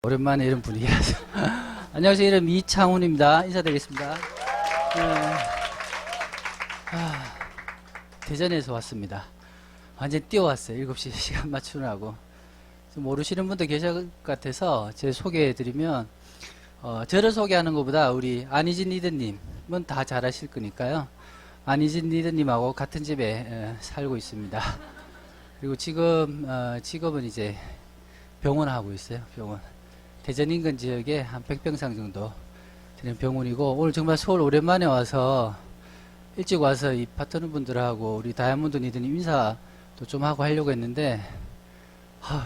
오랜만에 이런 분위기라서. 안녕하세요. 이름 이창훈입니다. 인사드리겠습니다. 대전에서 왔습니다. 완전 뛰어왔어요. 7시 시간 맞추느라고. 모르시는 분도 계실 것 같아서 제 소개해드리면, 저를 소개하는 것보다 우리 안희진 리더님은 다 잘 아실 거니까요. 안희진 리더님하고 같은 집에 살고 있습니다. 그리고 지금 직업은 이제 병원 하고 있어요. 병원. 대전 인근 지역에 한 100병상 정도 되는 병원이고, 오늘 정말 서울 오랜만에 와서 일찍 와서 이 파트너 분들하고 우리 다이아몬드 리더님 인사도 좀 하고 하려고 했는데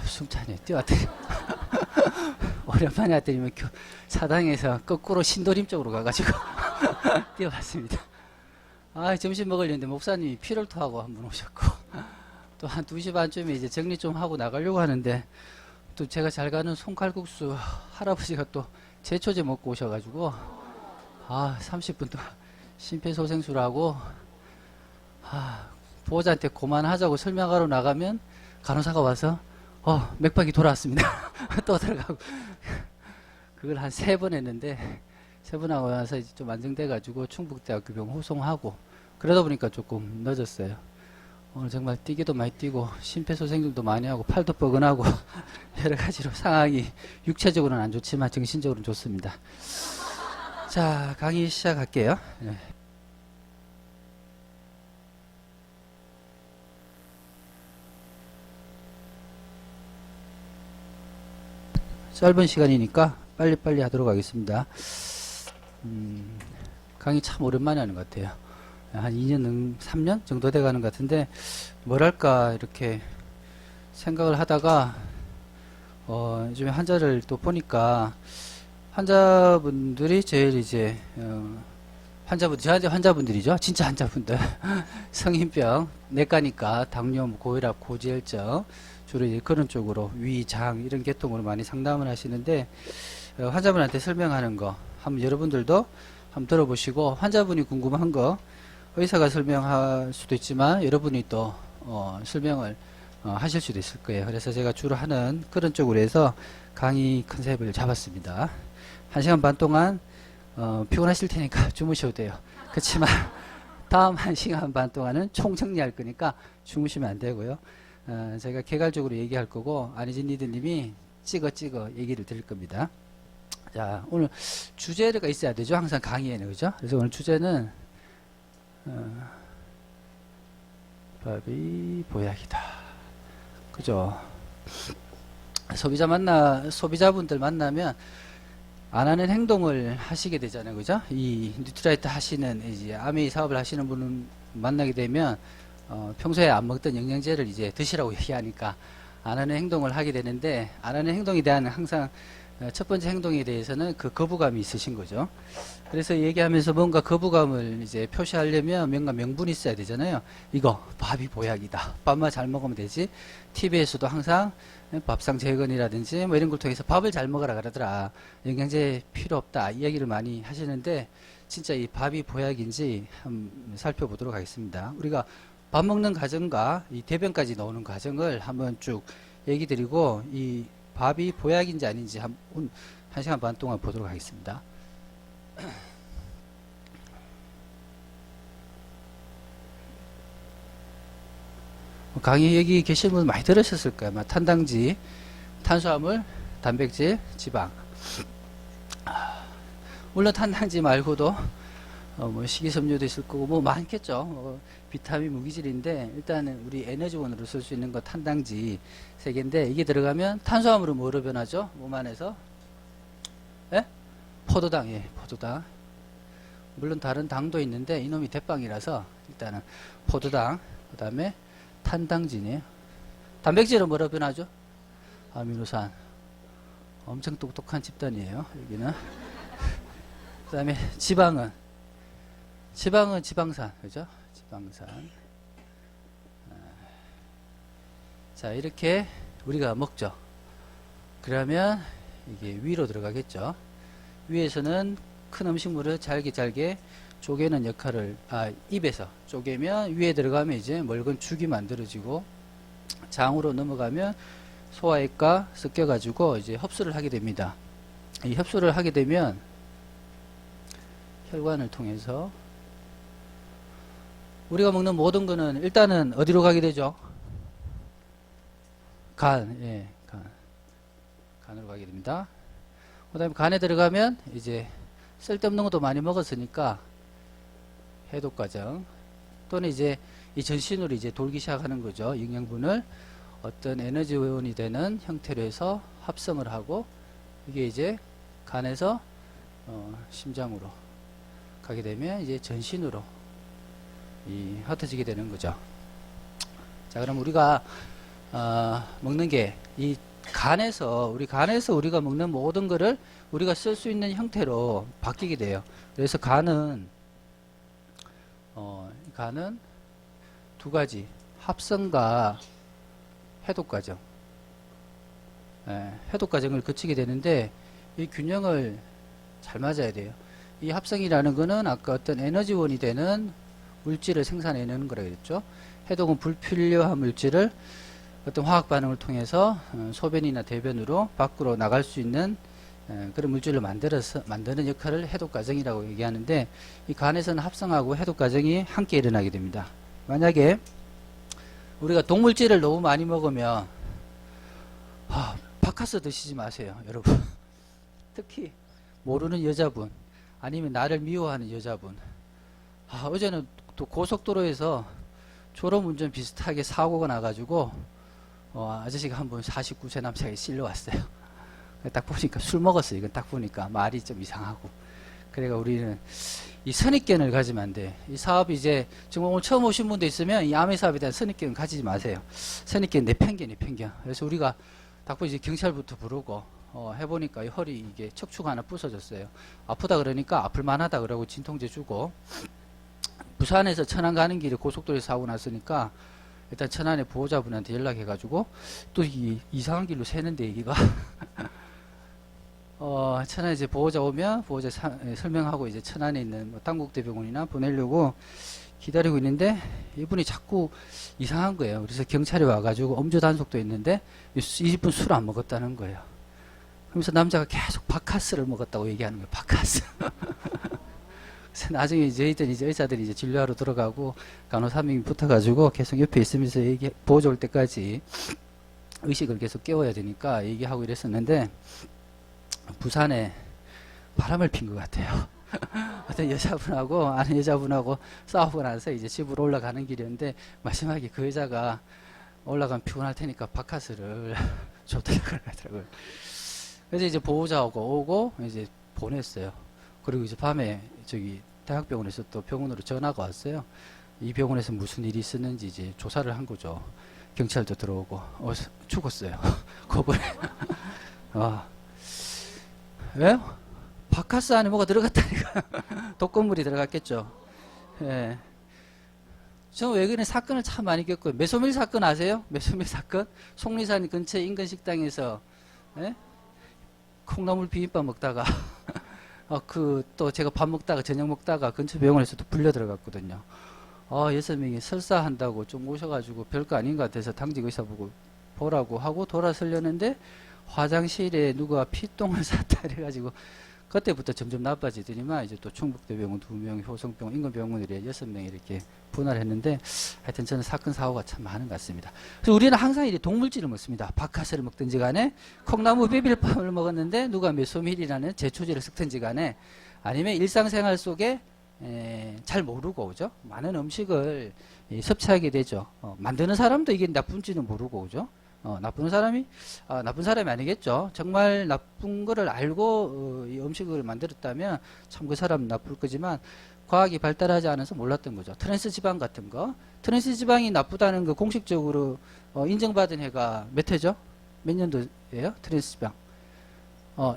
숨차네. 뛰어왔더니 오랜만에 왔더니 사당에서 거꾸로 신도림 쪽으로 가가지고 뛰어왔습니다. 점심 먹으려는데 목사님이 피를 토하고 한 분 오셨고, 또 한 2시 반쯤에 이제 정리 좀 하고 나가려고 하는데, 또 제가 잘 가는 손칼국수 할아버지가 또 제초제 먹고 오셔가지고 30분 동안 심폐소생술하고 보호자한테 그만하자고 설명하러 나가면 간호사가 와서 맥박이 돌아왔습니다. 또 들어가고 그걸 한 3번 했는데, 3번 하고 나서 이제 좀 안정돼가지고 충북대학교 병원 호송하고 그러다 보니까 조금 늦었어요. 오늘 정말 뛰기도 많이 뛰고 심폐소생술도 많이 하고 팔도 뻐근하고 여러가지로 상황이 육체적으로는 안 좋지만 정신적으로는 좋습니다. 자, 강의 시작할게요. 네. 짧은 시간이니까 빨리빨리 하도록 하겠습니다. 강의 참 오랜만에 하는 것 같아요. 한 2년, 3년 정도 돼가는 것 같은데, 뭐랄까, 이렇게 생각을 하다가, 요즘에 환자를 또 보니까, 환자분들이 제일 이제, 저한테 환자분들이죠. 진짜 환자분들. 성인병, 내과니까, 당뇨, 고혈압, 고지혈증, 주로 이제 그런 쪽으로, 위, 장, 이런 계통으로 많이 상담을 하시는데, 환자분한테 설명하는 거, 한번 여러분들도 한번 들어보시고, 환자분이 궁금한 거, 의사가 설명할 수도 있지만 여러분이 또 설명을 하실 수도 있을 거예요. 그래서 제가 주로 하는 그런 쪽으로 해서 강의 컨셉을 잡았습니다. 1시간 반 동안 피곤하실 테니까 주무셔도 돼요. 그렇지만 다음 1시간 반 동안은 총정리할 거니까 주무시면 안 되고요. 제가 개괄적으로 얘기할 거고, 안희진 리더님이 찍어 얘기를 드릴 겁니다. 자, 오늘 주제가 있어야 되죠. 항상 강의에는. 그죠? 그래서 오늘 주제는 밥이 보약이다. 그죠? 소비자분들 만나면 안 하는 행동을 하시게 되잖아요. 그죠? 이 뉴트라이트 하시는, 이제 아메이 사업을 하시는 분을 만나게 되면, 평소에 안 먹던 영양제를 이제 드시라고 얘기하니까 안 하는 행동을 하게 되는데, 안 하는 행동에 대한 항상 첫 번째 행동에 대해서는 그 거부감이 있으신 거죠. 그래서 얘기하면서 뭔가 거부감을 이제 표시하려면 뭔가 명분이 있어야 되잖아요. 이거 밥이 보약이다. 밥만 잘 먹으면 되지. TV에서도 항상 밥상 재건이라든지 뭐 이런 걸 통해서 밥을 잘 먹으라 그러더라. 영양제 필요 없다. 이야기를 많이 하시는데, 진짜 이 밥이 보약인지 한번 살펴보도록 하겠습니다. 우리가 밥 먹는 과정과 이 대변까지 나오는 과정을 한번 쭉 얘기 드리고, 이 밥이 보약인지 아닌지 한 1시간 반 동안 보도록 하겠습니다. 강의 여기 계신 분 많이 들으셨을 거예요. 탄당지, 탄수화물, 단백질, 지방. 물론 탄당지 말고도 뭐 식이섬유도 있을 거고 뭐 많겠죠. 비타민, 무기질인데 일단은 우리 에너지원으로 쓸 수 있는 거 탄당지 3개인데, 이게 들어가면 탄수화물은 뭐로 변하죠? 몸 안에서? 예? 포도당. 예, 포도당. 물론 다른 당도 있는데 이놈이 대빵이라서 일단은 포도당, 그 다음에 탄당진이에요. 단백질은 뭐로 변하죠? 아미노산. 엄청 똑똑한 집단이에요, 여기는. 그 다음에 지방은 지방산, 그죠? 지방산. 자, 이렇게 우리가 먹죠. 그러면 이게 위로 들어가겠죠. 위에서는 큰 음식물을 잘게 쪼개는 역할을, 입에서 쪼개면 위에 들어가면 이제 멀건 죽이 만들어지고, 장으로 넘어가면 소화액과 섞여가지고 이제 흡수를 하게 됩니다. 이 흡수를 하게 되면 혈관을 통해서 우리가 먹는 모든 거는 일단은 어디로 가게 되죠? 간, 간으로 가게 됩니다. 그 다음에 간에 들어가면 이제 쓸데없는 것도 많이 먹었으니까 해독 과정 또는 이제 이 전신으로 이제 돌기 시작하는 거죠. 영양분을 어떤 에너지원이 되는 형태로 해서 합성을 하고 이게 이제 간에서 심장으로 가게 되면 이제 전신으로 흩어지게 되는 거죠. 자, 그럼 우리가 먹는 게 이 간에서 우리가 먹는 모든 거를 우리가 쓸 수 있는 형태로 바뀌게 돼요. 그래서 간은 두 가지 합성과 해독 과정, 해독 과정을 거치게 되는데 이 균형을 잘 맞아야 돼요. 이 합성이라는 거는 아까 어떤 에너지원이 되는 물질을 생산해내는 거라 그랬죠. 해독은 불필요한 물질을 어떤 화학 반응을 통해서 소변이나 대변으로 밖으로 나갈 수 있는 그런 물질을 만드는 역할을 해독 과정이라고 얘기하는데 이 간에서는 합성하고 해독 과정이 함께 일어나게 됩니다. 만약에 우리가 동물질을 너무 많이 먹으면 바카스 드시지 마세요, 여러분. 특히 모르는 여자분 아니면 나를 미워하는 여자분. 어제는 또 고속도로에서 졸음운전 비슷하게 사고가 나가지고 아저씨가 한 분 49세 남자가 실려왔어요. 딱 보니까 술 먹었어요. 이건 딱 보니까 말이 좀 이상하고. 그래가 우리는 이 선입견을 가지면 안 돼. 이 사업이 이제 지금 오늘 처음 오신 분도 있으면 이 암의 사업에 대한 선입견 가지지 마세요. 선입견 내 편견. 그래서 우리가 딱 보니 이제 경찰부터 부르고 해보니까 이 허리 이게 척추가 하나 부서졌어요. 아프다 그러니까 아플만하다 그러고 진통제 주고. 부산에서 천안 가는 길에 고속도로에서 사고 났으니까 일단 천안의 보호자분한테 연락해가지고 또 이상한 길로 새는데 여기가 천안에 이제 보호자 오면 보호자 설명하고 이제 천안에 있는 뭐 당국대병원이나 보내려고 기다리고 있는데 이분이 자꾸 이상한 거예요. 그래서 경찰이 와가지고 음주 단속도 있는데 20분 술 안 먹었다는 거예요. 그러면서 남자가 계속 바카스를 먹었다고 얘기하는 거예요. 바카스. 그래서 나중에 저희들 이제 의사들이 이제 진료하러 들어가고 간호사 한 명이 붙어가지고 계속 옆에 있으면서 보호자 올 때까지 의식을 계속 깨워야 되니까 얘기하고 이랬었는데 부산에 바람을 핀 것 같아요. 어떤 여자분하고 아는 여자분하고 싸우고 나서 이제 집으로 올라가는 길이었는데 마지막에 그 여자가 올라가면 피곤할 테니까 바카스를 줬더라고요. 그래서 이제 보호자하고 오고 이제 보냈어요. 그리고 이제 밤에 저기 대학병원에서 또 병원으로 전화가 왔어요. 이 병원에서 무슨 일이 있었는지 이제 조사를 한 거죠. 경찰도 들어오고 죽었어요. 그번에 왜요? 바카스 안에 뭐가 들어갔다니까. 독극물이 들어갔겠죠. 예. 저는 외근에 사건을 참 많이 겪고요. 메소밀 사건 아세요? 메소밀 사건? 속리산 근처 인근 식당에서 콩나물 비빔밥 먹다가 또 제가 밥 먹다가 저녁 먹다가 근처 병원에서 또 불려 들어갔거든요. 6명이 설사한다고 좀 오셔가지고 별거 아닌 것 같아서 당직 의사 보라고 하고 돌아서려는데 화장실에 누가 피똥을 쌌다 그래가지고 그때부터 점점 나빠지더니만 이제 또 충북대병원 2명, 효성병원, 인근병원들이 6명이 이렇게 분할을 했는데 하여튼 저는 사건 사고가 참 많은 것 같습니다. 그래서 우리는 항상 이제 동물질을 먹습니다. 바카스를 먹든지 간에 콩나무 비빔밥을 먹었는데 누가 메소밀이라는 제초제를 섞든지 간에 아니면 일상생활 속에 잘 모르고 오죠. 많은 음식을 섭취하게 되죠. 만드는 사람도 이게 나쁜지는 모르고 오죠. 나쁜 사람이 아니겠죠. 정말 나쁜 거를 알고 이 음식을 만들었다면 참 그 사람 나쁠 거지만 과학이 발달하지 않아서 몰랐던 거죠. 트랜스 지방 같은 거. 트랜스 지방이 나쁘다는 거 공식적으로 인정받은 해가 몇 해죠? 몇 년도예요? 트랜스 지방.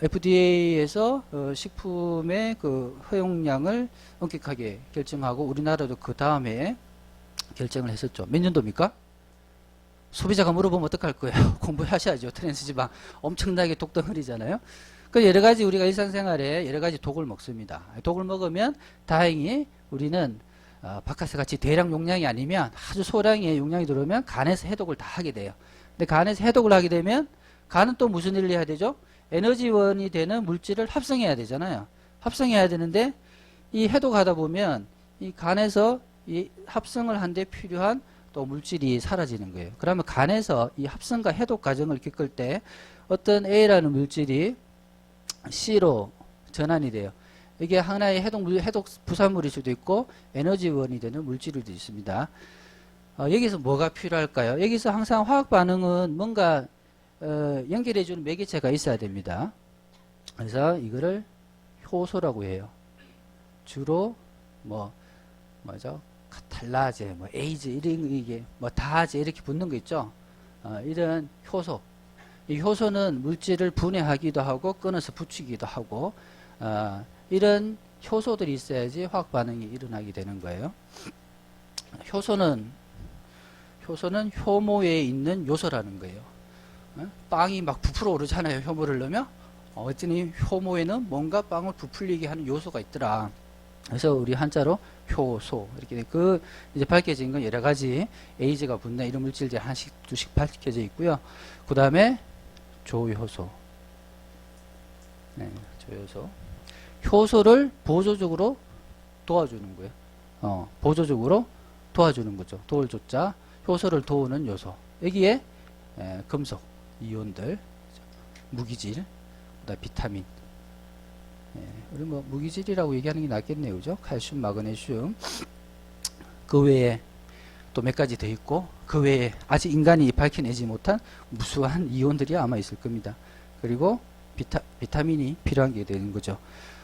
FDA에서 식품의 그 허용량을 엄격하게 결정하고 우리나라도 그 다음 해에 결정을 했었죠. 몇 년도입니까? 소비자가 물어보면 어떡할 거예요? 공부하셔야죠. 트랜스지방 엄청나게 독덩어리잖아요. 그 여러 가지 우리가 일상생활에 여러 가지 독을 먹습니다. 독을 먹으면 다행히 우리는 바카스 같이 대량 용량이 아니면 아주 소량의 용량이 들어오면 간에서 해독을 다 하게 돼요. 근데 간에서 해독을 하게 되면 간은 또 무슨 일을 해야 되죠? 에너지원이 되는 물질을 합성해야 되잖아요. 합성해야 되는데 이 해독하다 보면 이 간에서 이 합성을 한 데 필요한 또 물질이 사라지는 거예요. 그러면 간에서 이 합성과 해독 과정을 겪을 때 어떤 A라는 물질이 C로 전환이 돼요. 이게 하나의 해독 부산물일 수도 있고 에너지원이 되는 물질도 있습니다. 여기서 뭐가 필요할까요? 여기서 항상 화학 반응은 뭔가 연결해주는 매개체가 있어야 됩니다. 그래서 이거를 효소라고 해요. 주로 뭐죠? 카탈라제, 에이즈 이게 다제 이렇게 붙는 거 있죠. 이런 효소. 이 효소는 물질을 분해하기도 하고 끊어서 붙이기도 하고 이런 효소들이 있어야지 화학 반응이 일어나게 되는 거예요. 효소는 효모에 있는 요소라는 거예요. 빵이 막 부풀어 오르잖아요. 효모를 넣으면 어쨌든 효모에는 뭔가 빵을 부풀리게 하는 요소가 있더라. 그래서 우리 한자로 효소 이렇게 이제 밝혀진 건 여러 가지 에이즈가 붙는 이런 물질들이 하나씩 두씩 밝혀져 있고요. 그 다음에 조효소. 네, 조효소. 효소를 보조적으로 도와주는 거예요. 보조적으로 도와주는 거죠. 도울 조자. 효소를 도우는 요소. 여기에 금속, 이온들, 무기질, 그다음 비타민. 우리 무기질이라고 얘기하는 게 낫겠네요. 그죠? 칼슘, 마그네슘. 그 외에 또 몇 가지 더 있고, 그 외에 아직 인간이 밝혀내지 못한 무수한 이온들이 아마 있을 겁니다. 그리고 비타민이 필요한 게 되는 거죠.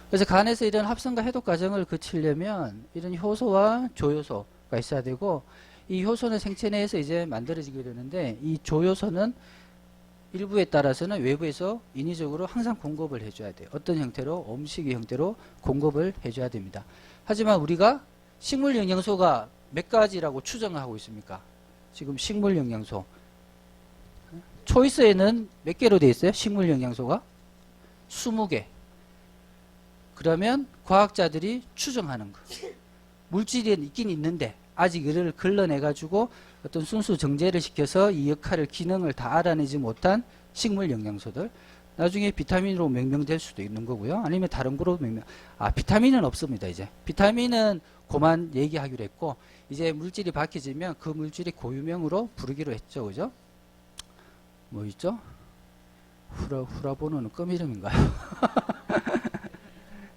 그래서 간에서 이런 합성과 해독 과정을 거치려면 이런 효소와 조효소가 있어야 되고, 이 효소는 생체 내에서 이제 만들어지게 되는데, 이 조효소는 일부에 따라서는 외부에서 인위적으로 항상 공급을 해줘야 돼요. 어떤 형태로? 음식의 형태로 공급을 해줘야 됩니다. 하지만 우리가 식물 영양소가 몇 가지라고 추정을 하고 있습니까? 지금 식물 영양소. 초이스에는 몇 개로 되어 있어요? 식물 영양소가? 20개. 그러면 과학자들이 추정하는 거. 물질이 있긴 있는데 아직 이를 걸러내가지고 어떤 순수 정제를 시켜서 이 역할을 기능을 다 알아내지 못한 식물 영양소들 나중에 비타민으로 명명될 수도 있는 거고요. 아니면 다른 거로 비타민은 없습니다. 이제 비타민은 그만 얘기하기로 했고 이제 물질이 밝혀지면 그 물질이 고유명으로 부르기로 했죠. 그죠? 뭐 있죠? 후라보노는 껌 이름인가요?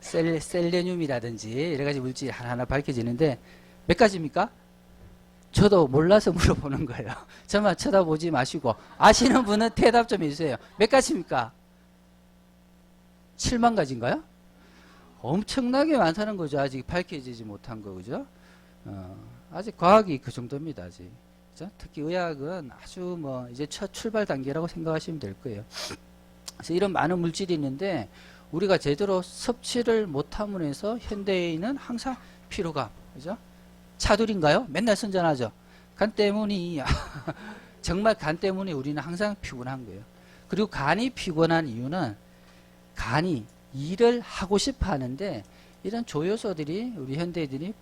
셀레늄이라든지 여러 가지 물질이 하나하나 밝혀지는데 몇 가지입니까? 저도 몰라서 물어보는 거예요. 저만 쳐다보지 마시고 아시는 분은 대답 좀 해주세요. 몇 가지입니까? 7만 가지인가요? 엄청나게 많다는 거죠. 아직 밝혀지지 못한 거 그죠? 아직 과학이 그 정도입니다. 아직 그죠? 특히 의학은 아주 이제 첫 출발 단계라고 생각하시면 될 거예요. 그래서 이런 많은 물질이 있는데 우리가 제대로 섭취를 못함으로 해서 현대인은 항상 피로감 그죠? 차돌인가요? 맨날 선전하죠. 간 때문이 정말 간 때문에 우리는 항상 피곤한 거예요. 그리고 간이 피곤한 이유는 간이 일을 하고 싶어 하는데 이런 조효소들이 우리 현대인들이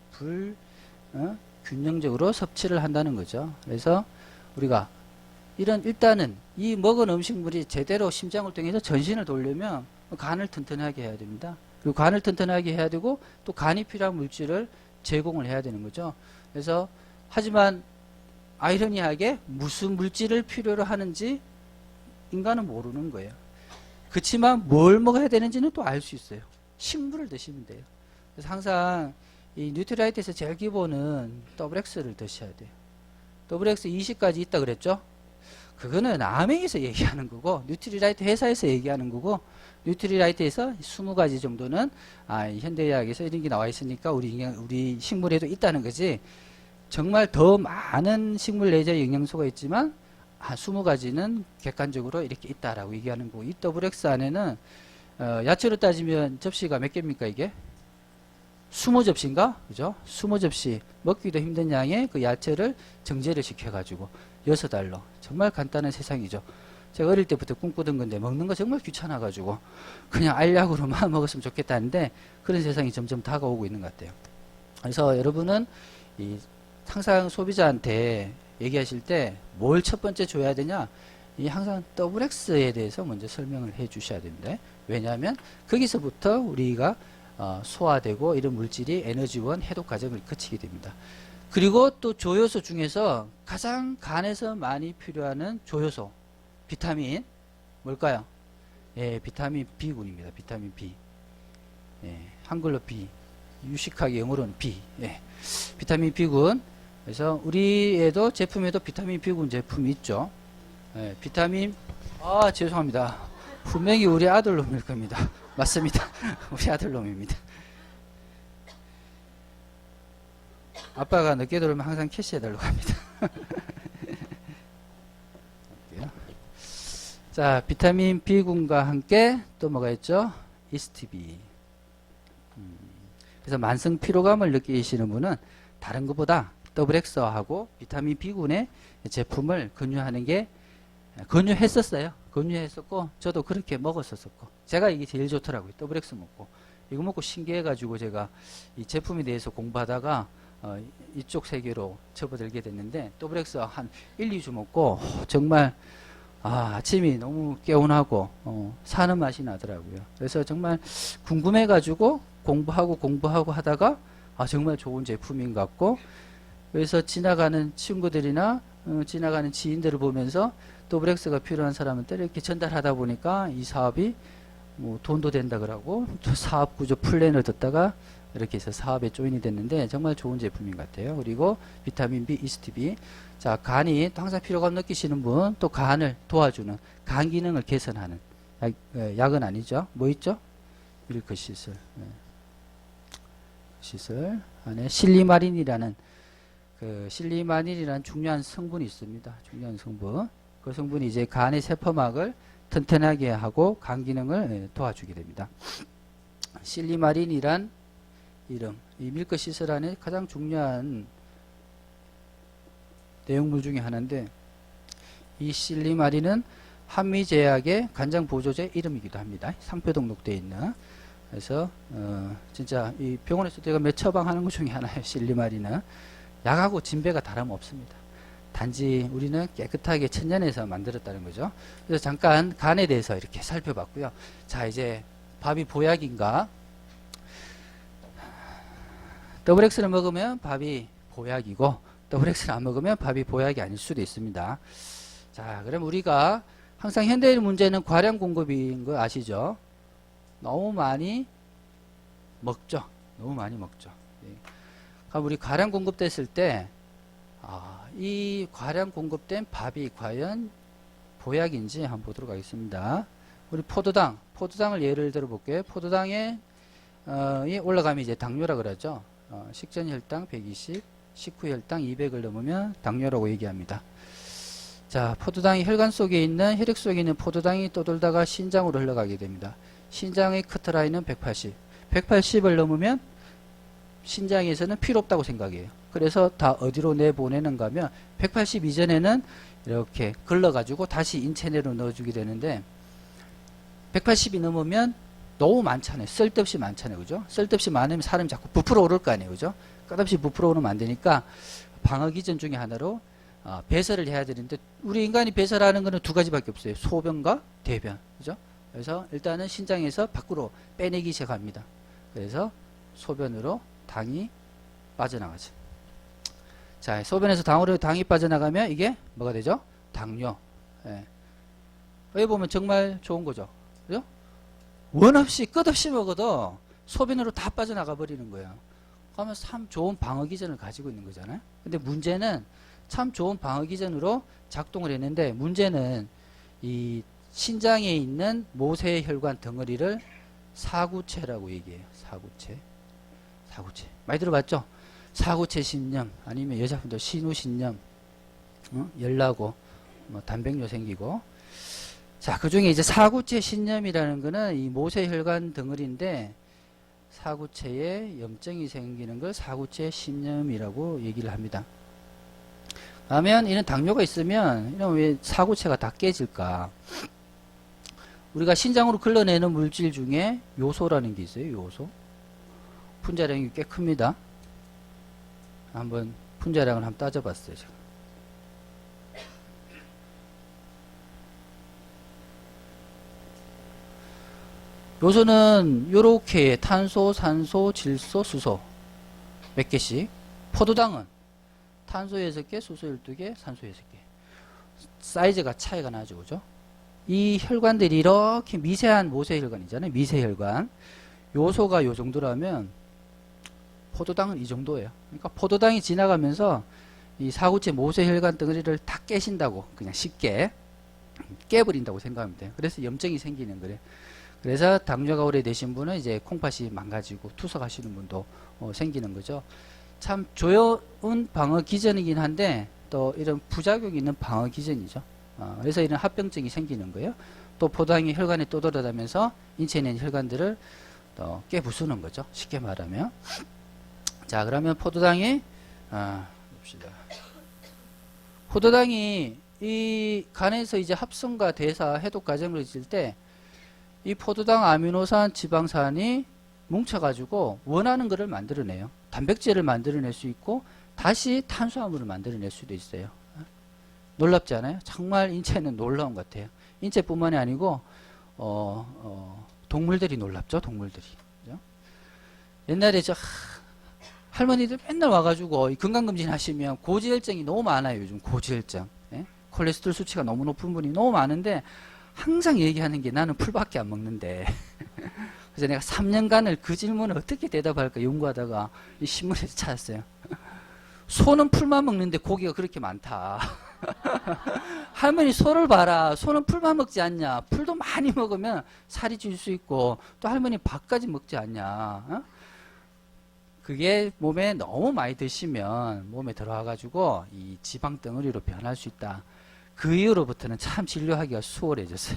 균형적으로 섭취를 한다는 거죠. 그래서 우리가 일단은 이 먹은 음식물이 제대로 심장을 통해서 전신을 돌려면 간을 튼튼하게 해야 됩니다. 그리고 간을 튼튼하게 해야 되고 또 간이 필요한 물질을 제공을 해야 되는 거죠. 그래서 하지만 아이러니하게 무슨 물질을 필요로 하는지 인간은 모르는 거예요. 그렇지만 뭘 먹어야 되는지는 또 알 수 있어요. 식물을 드시면 돼요. 그래서 항상 이 뉴트리라이트에서 제일 기본은 WX를 드셔야 돼요. WX 20까지 있다 그랬죠? 그거는 아메에서 얘기하는 거고 뉴트리라이트 회사에서 얘기하는 거고 뉴트리라이트에서 20가지 정도는 현대의학에서 이런 게 나와 있으니까 우리 식물에도 있다는 거지. 정말 더 많은 식물 내재 영양소가 있지만 20가지는 객관적으로 이렇게 있다라고 얘기하는 거고 이 WX 안에는 야채로 따지면 접시가 몇 개입니까 이게? 20접시인가? 그죠? 20접시 먹기도 힘든 양의 그 야채를 정제를 시켜가지고 6알로 정말 간단한 세상이죠. 제가 어릴 때부터 꿈꾸던 건데 먹는 거 정말 귀찮아가지고 그냥 알약으로만 먹었으면 좋겠다는데 그런 세상이 점점 다가오고 있는 것 같아요. 그래서 여러분은 항상 소비자한테 얘기하실 때 뭘 첫 번째 줘야 되냐? 이 항상 WX에 대해서 먼저 설명을 해 주셔야 됩니다. 왜냐하면 거기서부터 우리가 소화되고 이런 물질이 에너지원 해독 과정을 거치게 됩니다. 그리고 또 조효소 중에서 가장 간에서 많이 필요한 조효소 비타민 뭘까요? 예, 비타민 B군입니다. 비타민 B. 예, 한글로 B. 유식하게 영어로는 B. 예, 비타민 B군. 그래서 우리에도 제품에도 비타민 B군 제품이 있죠. 예, 비타민 죄송합니다. 분명히 우리 아들놈일 겁니다. 맞습니다. 우리 아들놈입니다. 아빠가 늦게 들어오면 항상 캐시해달라고 합니다. 자, 비타민 B군과 함께 또 뭐가 있죠? 이스티비. 그래서 만성 피로감을 느끼시는 분은 다른 것보다 WX하고 비타민 B군의 제품을 권유했었어요. 권유했었고 저도 그렇게 먹었었고 제가 이게 제일 좋더라고요. WX 먹고 이거 먹고 신기해가지고 제가 이 제품에 대해서 공부하다가 이쪽 세계로 접어들게 됐는데 WX 한 1, 2주 먹고 정말 아침이 너무 개운하고 사는 맛이 나더라고요. 그래서 정말 궁금해가지고 공부하고 하다가 정말 좋은 제품인 것 같고 그래서 지나가는 친구들이나 지나가는 지인들을 보면서 WX가 필요한 사람한테 이렇게 전달하다 보니까 이 사업이 뭐 돈도 된다 그러고 또 사업 구조 플랜을 듣다가 이렇게 해서 사업에 조인이 됐는데 정말 좋은 제품인 것 같아요. 그리고 비타민 B, 이스티비. 자, 간이 또 항상 피로감 느끼시는 분, 또 간을 도와주는 간 기능을 개선하는 약은 아니죠. 뭐 있죠? 밀크 시슬. 시슬 안에 실리마린이라는 실리마린이라는 중요한 성분이 있습니다. 중요한 성분. 그 성분이 이제 간의 세포막을 튼튼하게 하고 간 기능을 도와주게 됩니다. 실리마린이란 이름, 이 밀크 시슬 안에 가장 중요한 내용물 중에 하나인데 이 실리마린은 한미제약의 간장 보조제 이름이기도 합니다. 상표 등록되어 있는. 그래서 진짜 이 병원에서 제가 몇 처방하는 것 중에 하나예요. 실리마린은 약하고 진배가 다름없습니다. 단지 우리는 깨끗하게 천연에서 만들었다는 거죠. 그래서 잠깐 간에 대해서 이렇게 살펴봤고요. 자, 이제 밥이 보약인가? WX를 먹으면 밥이 보약이고 WX를 안 먹으면 밥이 보약이 아닐 수도 있습니다. 자, 그럼 우리가 항상 현대인 문제는 과량 공급인 거 아시죠? 너무 많이 먹죠. 너무 많이 먹죠. 그럼 우리 과량 공급됐을 때 이 과량 공급된 밥이 과연 보약인지 한번 보도록 하겠습니다. 우리 포도당을 예를 들어 볼게요. 포도당에 올라가면 이제 당뇨라 그러죠. 식전 혈당 120, 식후 혈당 200을 넘으면 당뇨라고 얘기합니다. 자, 포도당이 혈관 속에 있는 혈액 속에 있는 포도당이 떠돌다가 신장으로 흘러가게 됩니다. 신장의 커트라인은 180. 180을 넘으면 신장에서는 필요 없다고 생각해요. 그래서 다 어디로 내보내는가 하면 180 이전에는 이렇게 걸러가지고 다시 인체 내로 넣어주게 되는데 180이 넘으면 너무 많잖아요. 쓸데없이 많잖아요. 그죠? 쓸데없이 많으면 사람이 자꾸 부풀어 오를 거 아니에요. 그죠? 끝없이 부풀어 오르면 안 되니까 방어기전 중에 하나로 배설을 해야 되는데 우리 인간이 배설하는 거는 두 가지밖에 없어요. 소변과 대변. 그죠? 그래서 일단은 신장에서 밖으로 빼내기 시작합니다. 그래서 소변으로 당이 빠져나가죠. 자, 소변에서 당이 빠져나가면 이게 뭐가 되죠? 당뇨. 예. 여기 보면 정말 좋은 거죠. 그죠? 원 없이 끝없이 먹어도 소변으로 다 빠져나가 버리는 거예요. 그러면 참 좋은 방어기전을 가지고 있는 거잖아요. 근데 문제는 참 좋은 방어기전으로 작동을 했는데 문제는 이 신장에 있는 모세혈관 덩어리를 사구체라고 얘기해요. 사구체. 많이 들어봤죠? 사구체 신염 아니면 여자분들 신우신염 열나고 단백뇨 생기고 자, 그 중에 이제 사구체 신염이라는 거는 이 모세혈관 덩어리인데 사구체에 염증이 생기는 걸 사구체 신염이라고 얘기를 합니다. 그러면 이런 당뇨가 있으면 이러면 왜 사구체가 다 깨질까? 우리가 신장으로 걸러내는 물질 중에 요소라는 게 있어요. 요소. 분자량이 꽤 큽니다. 한번 분자량을 한번 따져봤어요. 제가. 요소는 요렇게 탄소, 산소, 질소, 수소 몇 개씩. 포도당은 탄소 6개, 수소 12개, 산소 6개. 사이즈가 차이가 나죠, 그죠? 이 혈관들이 이렇게 미세한 모세혈관이잖아요. 미세혈관. 요소가 요 정도라면 포도당은 이 정도예요. 그러니까 포도당이 지나가면서 이 사구체 모세혈관 덩어리를 다 깨신다고, 그냥 쉽게 깨버린다고 생각하면 돼요. 그래서 염증이 생기는 거래요. 그래서 당뇨가 오래되신 분은 이제 콩팥이 망가지고 투석하시는 분도 생기는 거죠. 참 좋은 방어 기전이긴 한데 또 이런 부작용이 있는 방어 기전이죠. 그래서 이런 합병증이 생기는 거예요. 또 포도당이 혈관에 떠돌아다면서 인체에 있는 혈관들을 또 깨부수는 거죠. 쉽게 말하면. 자, 그러면 포도당이 봅시다. 포도당이 이 간에서 이제 합성과 대사 해독 과정을 거칠 때 이 포도당 아미노산 지방산이 뭉쳐가지고 원하는 것을 만들어내요. 단백질을 만들어낼 수 있고 다시 탄수화물을 만들어낼 수도 있어요. 놀랍지 않아요? 정말 인체는 놀라운 것 같아요. 인체뿐만이 아니고 동물들이 놀랍죠. 동물들이. 그죠? 옛날에 할머니들 맨날 와가지고 건강검진 하시면 고지혈증이 너무 많아요. 요즘 고지혈증. 예? 콜레스테롤 수치가 너무 높은 분이 너무 많은데 항상 얘기하는 게 나는 풀밖에 안 먹는데 그래서 내가 3년간을 그 질문을 어떻게 대답할까 연구하다가 이 신문에서 찾았어요. 소는 풀만 먹는데 고기가 그렇게 많다. 할머니 소를 봐라. 소는 풀만 먹지 않냐. 풀도 많이 먹으면 살이 찔 수 있고 또 할머니 밥까지 먹지 않냐. 어? 그게 몸에 너무 많이 드시면 몸에 들어와가지고 이 지방 덩어리로 변할 수 있다. 그 이후로부터는 참 진료하기가 수월해졌어요.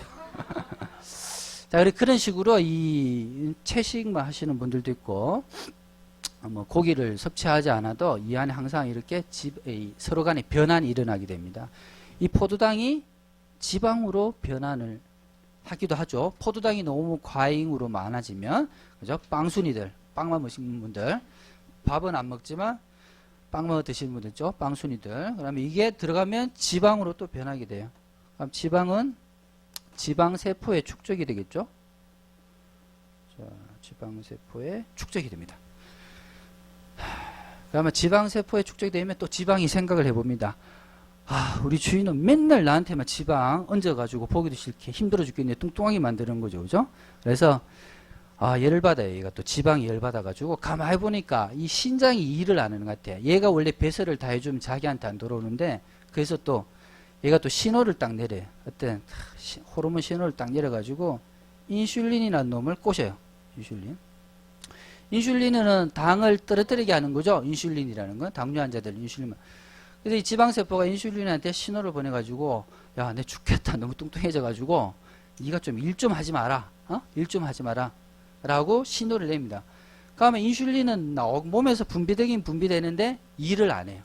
자, 그런 식으로 이 채식만 하시는 분들도 있고, 뭐 고기를 섭취하지 않아도 이 안에 항상 이렇게 서로 간에 변환이 일어나게 됩니다. 이 포도당이 지방으로 변환을 하기도 하죠. 포도당이 너무 과잉으로 많아지면, 그죠? 빵순이들, 빵만 먹는 분들, 밥은 안 먹지만 빵만 드시는 분들 있죠. 빵순이들. 그러면 이게 들어가면 지방으로 또 변하게 돼요. 그럼 지방은 지방세포의 축적이 되겠죠. 자, 지방세포의 축적이 됩니다. 그러면 지방세포의 축적이 되면 또 지방이 생각을 해봅니다. 우리 주인은 맨날 나한테만 지방 얹어가지고 보기도 싫게 힘들어 죽겠네. 뚱뚱하게 만드는 거죠. 그죠? 그래서 열을 받아요. 얘가 또 지방이 열 받아가지고 가만히 보니까 이 신장이 일을 안 하는 것 같아요. 얘가 원래 배설을 다 해주면 자기한테 안 들어오는데 그래서 또 얘가 또 신호를 딱 내려요. 어떤 호르몬 신호를 딱 내려가지고 인슐린이라는 놈을 꼬셔요. 인슐린은 당을 떨어뜨리게 하는 거죠. 인슐린이라는 건 당뇨 환자들 인슐린. 그래서 이 지방세포가 인슐린한테 신호를 보내가지고 야, 내 죽겠다. 너무 뚱뚱해져가지고 네가 좀 일 좀 하지 마라. 일 좀 하지 마라. 라고 신호를 냅니다. 그러면 인슐린은 몸에서 분비되긴 분비되는데 일을 안 해요.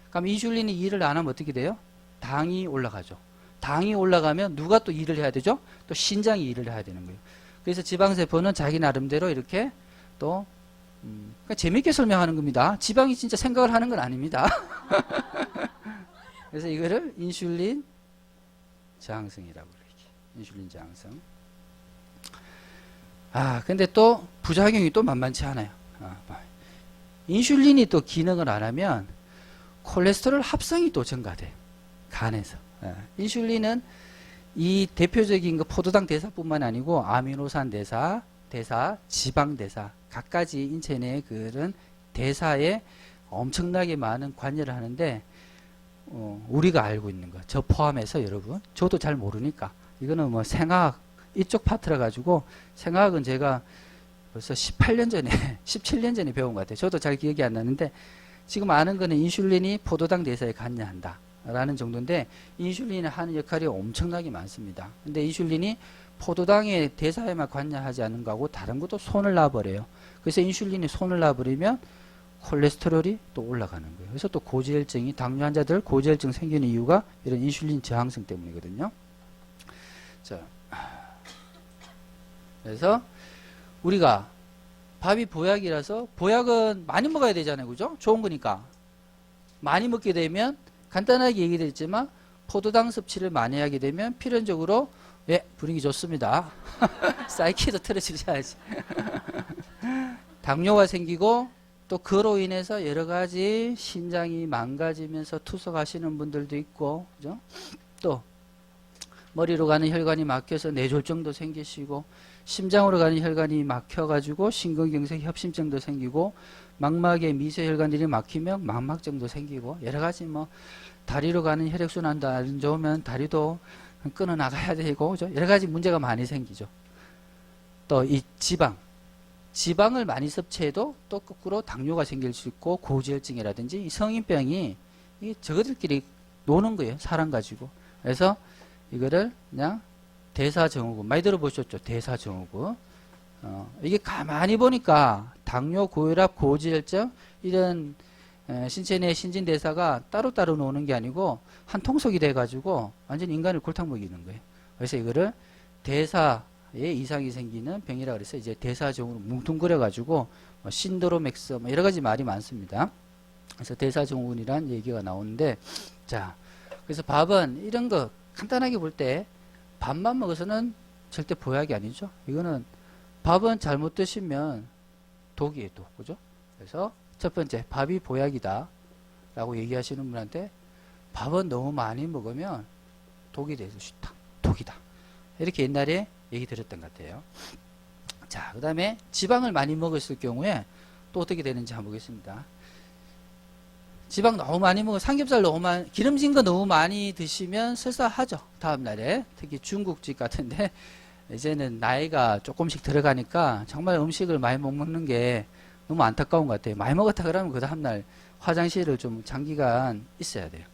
그럼 인슐린이 일을 안 하면 어떻게 돼요? 당이 올라가죠. 당이 올라가면 누가 또 일을 해야 되죠? 또 신장이 일을 해야 되는 거예요. 그래서 지방세포는 자기 나름대로 이렇게 또 그러니까 재밌게 설명하는 겁니다. 지방이 진짜 생각을 하는 건 아닙니다. 그래서 이거를 인슐린 저항성이라고 그래요. 인슐린 저항성. 근데 또 부작용이 또 만만치 않아요. 인슐린이 또 기능을 안 하면 콜레스테롤 합성이 또 증가돼요. 간에서. 인슐린은 이 대표적인 거 포도당 대사뿐만 아니고 아미노산 대사, 지방 대사, 각가지 인체 내의 그런 대사에 엄청나게 많은 관여를 하는데 우리가 알고 있는 거, 저 포함해서 여러분, 저도 잘 모르니까 이거는 뭐 생화학 이쪽 파트라 가지고 생화학은 제가 벌써 18년 전에 17년 전에 배운 것 같아요. 저도 잘 기억이 안 나는데 지금 아는 거는 인슐린이 포도당 대사에 관여한다 라는 정도인데 인슐린이 하는 역할이 엄청나게 많습니다. 근데 인슐린이 포도당의 대사에만 관여하지 않는 거하고 다른 것도 손을 놔버려요. 그래서 인슐린이 손을 놔버리면 콜레스테롤이 또 올라가는 거예요. 그래서 또 고지혈증이 당뇨 환자들 고지혈증 생기는 이유가 이런 인슐린 저항성 때문이거든요. 자, 그래서 우리가 밥이 보약이라서 보약은 많이 먹어야 되잖아요. 그죠? 좋은 거니까. 많이 먹게 되면 간단하게 얘기됐지만 포도당 섭취를 많이 하게 되면 필연적으로 예, 분위기 좋습니다. 사이키도 틀어주셔야지. 당뇨가 생기고 또 그로 인해서 여러 가지 신장이 망가지면서 투석하시는 분들도 있고, 그죠? 또 머리로 가는 혈관이 막혀서 뇌졸중도 생기시고, 심장으로 가는 혈관이 막혀가지고 심근경색 협심증도 생기고, 망막에 미세혈관들이 막히면 망막증도 생기고, 여러 가지 뭐 다리로 가는 혈액순환도 안 좋으면 다리도 끊어 나가야 되고, 그죠? 여러 가지 문제가 많이 생기죠. 또 이 지방을 많이 섭취해도 또 거꾸로 당뇨가 생길 수 있고, 고지혈증이라든지 이 성인병이 이 저거들끼리 노는 거예요. 사람 가지고. 그래서 이거를 그냥 대사증후군 많이 들어보셨죠? 대사증후군. 이게 가만히 보니까 당뇨, 고혈압, 고지혈증 이런 신체 내 신진대사가 따로따로 노는 게 아니고 한 통속이 돼가지고 완전 인간을 골탕 먹이는 거예요. 그래서 이거를 대사에 이상이 생기는 병이라 그래서 이제 대사증후로 뭉뚱그려가지고 뭐 신드로맥스 뭐 여러 가지 말이 많습니다. 그래서 대사증후군이란 얘기가 나오는데, 자, 그래서 밥은 이런 거 간단하게 볼 때 밥만 먹어서는 절대 보약이 아니죠. 이거는 밥은 잘못 드시면 독이에요, 독. 그죠? 그래서 첫 번째, 밥이 보약이다 라고 얘기하시는 분한테 밥은 너무 많이 먹으면 독이 될 수 있다. 독이다. 이렇게 옛날에 얘기 들었던 것 같아요. 자, 그 다음에 지방을 많이 먹었을 경우에 또 어떻게 되는지 한번 보겠습니다. 지방 너무 많이 먹어, 삼겹살 너무 많이, 기름진 거 너무 많이 드시면 설사하죠. 다음날에. 특히 중국집 같은데 이제는 나이가 조금씩 들어가니까 정말 음식을 많이 못 먹는 게 너무 안타까운 것 같아요. 많이 먹었다 그러면 그 다음날 화장실을 좀 장기간 있어야 돼요.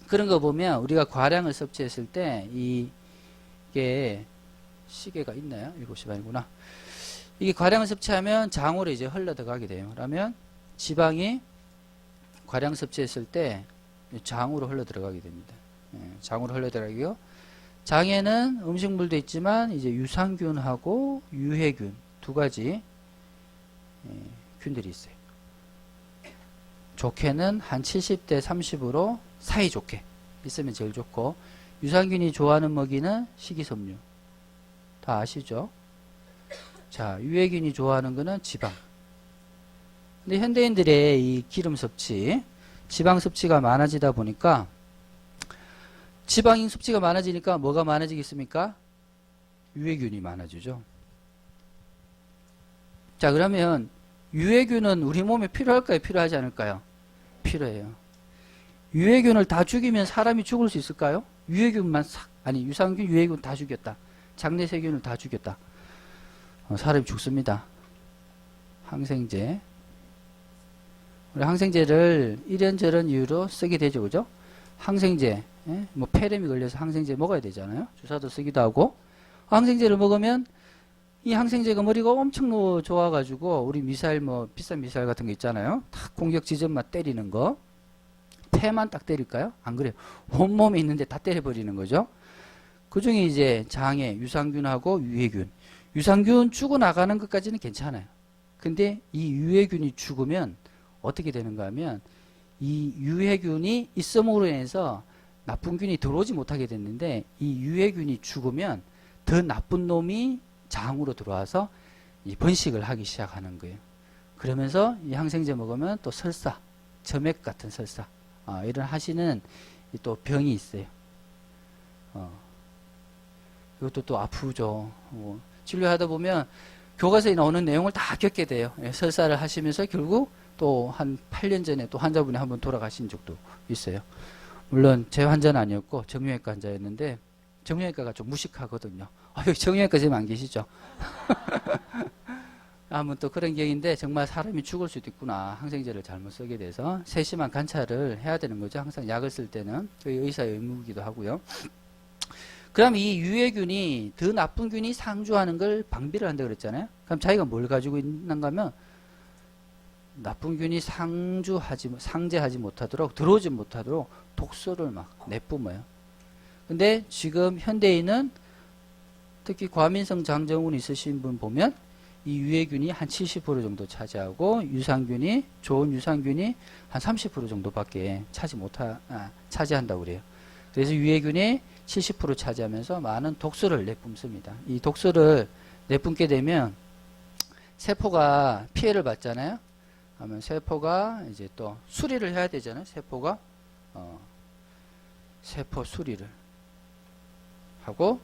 그런 거 보면 우리가 과량을 섭취했을 때 이게 시계가 있나요? 7시 반이구나. 이게 과량을 섭취하면 장으로 이제 흘러 들어가게 돼요. 그러면 지방이 과량 섭취했을 때 장으로 흘러 들어가게 됩니다. 장으로 흘러 들어가고요. 장에는 음식물도 있지만 이제 유산균하고 유해균 두 가지 균들이 있어요. 좋게는 한 70대 30으로 사이좋게 있으면 제일 좋고, 유산균이 좋아하는 먹이는 식이섬유. 다 아시죠? 자, 유해균이 좋아하는 거는 지방. 근데 현대인들의 이 기름 섭취, 지방 섭취가 많아지다 보니까, 지방인 섭취가 많아지니까 뭐가 많아지겠습니까? 유해균이 많아지죠. 자, 그러면 유해균은 우리 몸에 필요할까요? 필요하지 않을까요? 필요해요. 유해균을 다 죽이면 사람이 죽을 수 있을까요? 유해균만 아니 유산균, 유해균 다 죽였다. 장내 세균을 다 죽였다. 사람이 죽습니다. 항생제. 우리 항생제를 이런저런 이유로 쓰게 되죠, 그죠? 항생제, 뭐 폐렴이 걸려서 항생제 먹어야 되잖아요. 주사도 쓰기도 하고. 항생제를 먹으면 이 항생제가 머리가 엄청 좋아가지고 우리 미사일 뭐 비싼 미사일 같은 거 있잖아요. 딱 공격 지점만 때리는 거. 폐만 딱 때릴까요? 안 그래요. 온몸에 있는데 다 때려버리는 거죠. 그 중에 이제 장에 유산균하고 유해균. 유산균 죽어나가는 것까지는 괜찮아요. 근데 이 유해균이 죽으면 어떻게 되는가 하면 이 유해균이 있음으로 인해서 나쁜 균이 들어오지 못하게 됐는데, 이 유해균이 죽으면 더 나쁜 놈이 장으로 들어와서 이 번식을 하기 시작하는 거예요. 그러면서 이 항생제 먹으면 또 설사, 점액 같은 설사, 이런 하시는 또 병이 있어요. 이것도 또 아프죠. 진료하다 보면 교과서에 나오는 내용을 다 겪게 돼요. 설사를 하시면서 결국 또 한 8년 전에 또 환자분이 한번 돌아가신 적도 있어요. 물론 제 환자는 아니었고 정형외과 환자였는데, 정형외과가 좀 무식하거든요. 여기 정형외과 지금 안 계시죠? 아무튼 또 그런 경우인데 정말 사람이 죽을 수도 있구나. 항생제를 잘못 쓰게 돼서 세심한 관찰을 해야 되는 거죠. 항상 약을 쓸 때는. 그게 의사의 의무이기도 하고요. 그럼 이 유해균이 더 나쁜 균이 상주하는 걸 방비를 한다 그랬잖아요. 그럼 자기가 뭘 가지고 있는가 하면 나쁜 균이 상제하지 못하도록, 들어오지 못하도록 독소를 막 내뿜어요. 근데 지금 현대인은 특히 과민성 장증후군 있으신 분 보면 이 유해균이 한 70% 정도 차지하고 유산균이, 좋은 유산균이 한 30% 정도밖에 차지한다고 그래요. 그래서 유해균이 70% 차지하면서 많은 독소를 내뿜습니다. 이 독소를 내뿜게 되면 세포가 피해를 받잖아요. 하면 세포가 이제 또 수리를 해야 되잖아요. 세포가 세포 수리를 하고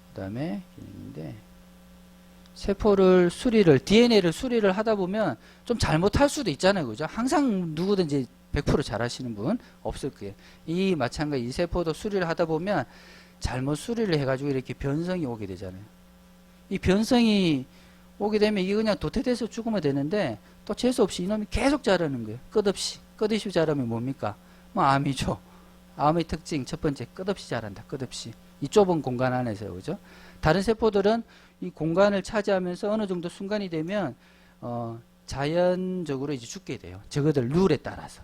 그다음에 기능인데 세포를 수리를 DNA를 수리를 하다 보면 좀 잘못할 수도 있잖아요. 그죠? 항상 누구든지 100% 잘하시는 분 없을 거예요. 이 마찬가지 이 세포도 수리를 하다 보면 잘못 수리를 해가지고 이렇게 변성이 오게 되잖아요. 이 변성이 오게 되면 이게 그냥 도태돼서 죽으면 되는데 또 재수 없이 이놈이 계속 자라는 거예요. 끝없이 자라면 뭡니까? 뭐 암이죠. 암의 특징 첫 번째 끝없이 자란다. 끝없이 이 좁은 공간 안에서 그죠? 다른 세포들은 이 공간을 차지하면서 어느 정도 순간이 되면 자연적으로 이제 죽게 돼요. 저거들 룰에 따라서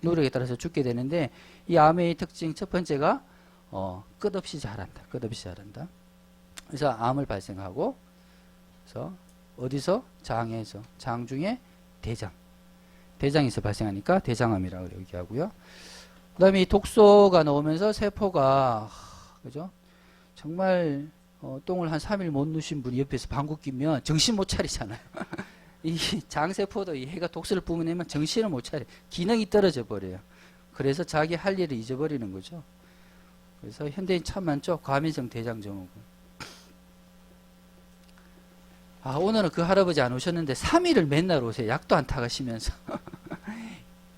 룰에 따라서 죽게 되는데 이 암의 특징 첫 번째가 끝없이 자란다. 끝없이 자란다. 그래서 암을 발생하고 그래서 어디서? 장에서. 장 중에 대장에서 발생하니까 대장암이라고 얘기하고요. 그 다음에 이 독소가 나오면서 세포가 그죠? 정말 똥을 한 3일 못 누신 분이 옆에서 방구 끼면 정신 못 차리잖아요. 이 장세포도 이 해가 독소를 뿜어내면 정신을 못 차려. 기능이 떨어져 버려요. 그래서 자기 할 일을 잊어버리는 거죠. 그래서 현대인 참 많죠. 과민성 대장증후군. 오늘은 그 할아버지 안 오셨는데 3일을 맨날 오세요. 약도 안 타가시면서.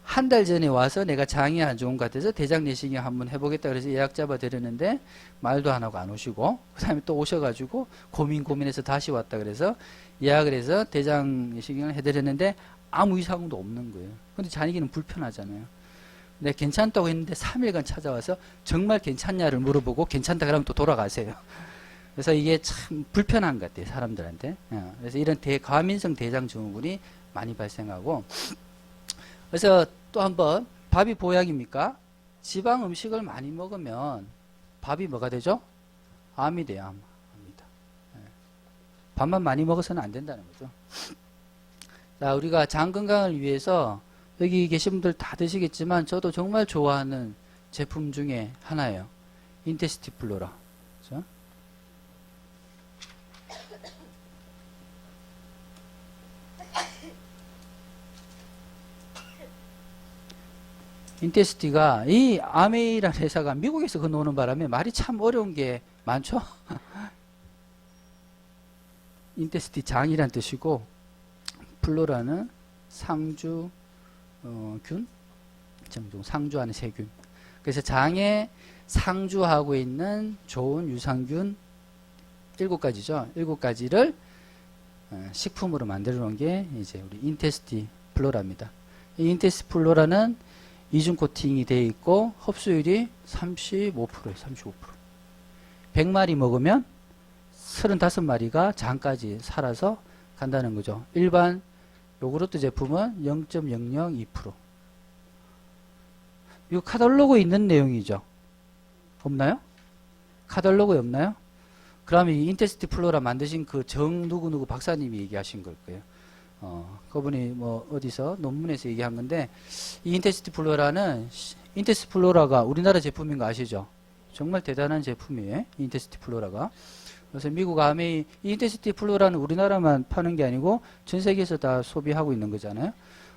한 달 전에 와서 내가 장이 안 좋은 것 같아서 대장 내시경 한번 해보겠다 그래서 예약 잡아드렸는데 말도 안 하고 안 오시고 그 다음에 또 오셔가지고 고민해서 다시 왔다 그래서 예약을 해서 대장 내시경을 해드렸는데 아무 이상도 없는 거예요. 근데 자기는 불편하잖아요. 내가 괜찮다고 했는데 3일간 찾아와서 정말 괜찮냐를 물어보고 괜찮다 그러면 또 돌아가세요. 그래서 이게 참 불편한 것 같아요. 사람들한테. 그래서 이런 과민성 대장증후군이 많이 발생하고 그래서 또 한번 밥이 보약입니까? 지방 음식을 많이 먹으면 밥이 뭐가 되죠? 암이 돼요. 암이다. 밥만 많이 먹어서는 안 된다는 거죠. 자, 우리가 장 건강을 위해서 여기 계신 분들 다 드시겠지만 저도 정말 좋아하는 제품 중에 하나예요. 인테스티 플로라. 그렇죠? 인테스티가 이 아메이라는 회사가 미국에서 건너오는 바람에 말이 참 어려운 게 많죠. 인테스티 장이란 뜻이고 플로라는 상주 균 정종 상주하는 세균. 그래서 장에 상주하고 있는 좋은 유산균 7가지죠. 7가지를 식품으로 만들어 놓은 게 이제 우리 인테스티 플로라입니다. 이 인테스티 플로라는 이중 코팅이 되어 있고 흡수율이 35%예요. 35%. 100마리 먹으면 35마리가 장까지 살아서 간다는 거죠. 일반 요구르트 제품은 0.002%. 이거 카탈로그에 있는 내용이죠. 없나요? 카탈로그에 없나요? 그러면 이 인테스티 플로라 만드신 그 누구누구 박사님이 얘기하신 걸 거예요. 그분이 뭐 어디서 논문에서 얘기한 건데 이 인테스티 플로라가 우리나라 제품인 거 아시죠? 정말 대단한 제품이에요. 인테스티 플로라가. 그래서 미국 아메이 이 인테스티 플로라는 우리나라만 파는 게 아니고 전 세계에서 다 소비하고 있는 거잖아요.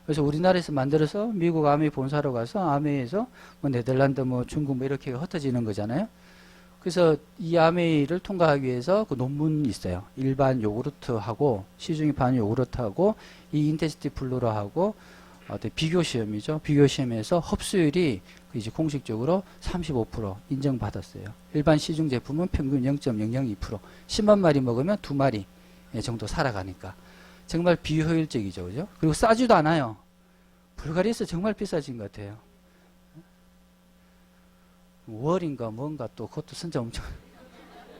그래서 우리나라에서 만들어서 미국 아메이 본사로 가서 아메이에서 뭐 네덜란드 뭐 중국 뭐 이렇게 흩어지는 거잖아요. 그래서 이 아메이를 통과하기 위해서 그 논문이 있어요. 일반 요구르트하고 시중에 파는 요구르트하고 이 인테스티 플로라하고 비교 시험이죠. 비교 시험에서 흡수율이 이제 공식적으로 35% 인정받았어요. 일반 시중 제품은 평균 0.002%. 10만 마리 먹으면 2마리 정도 살아가니까 정말 비효율적이죠, 그죠? 그리고 싸지도 않아요. 불가리아에서 정말 비싸진 것 같아요. 월인가 뭔가 또 그것도 진짜 엄청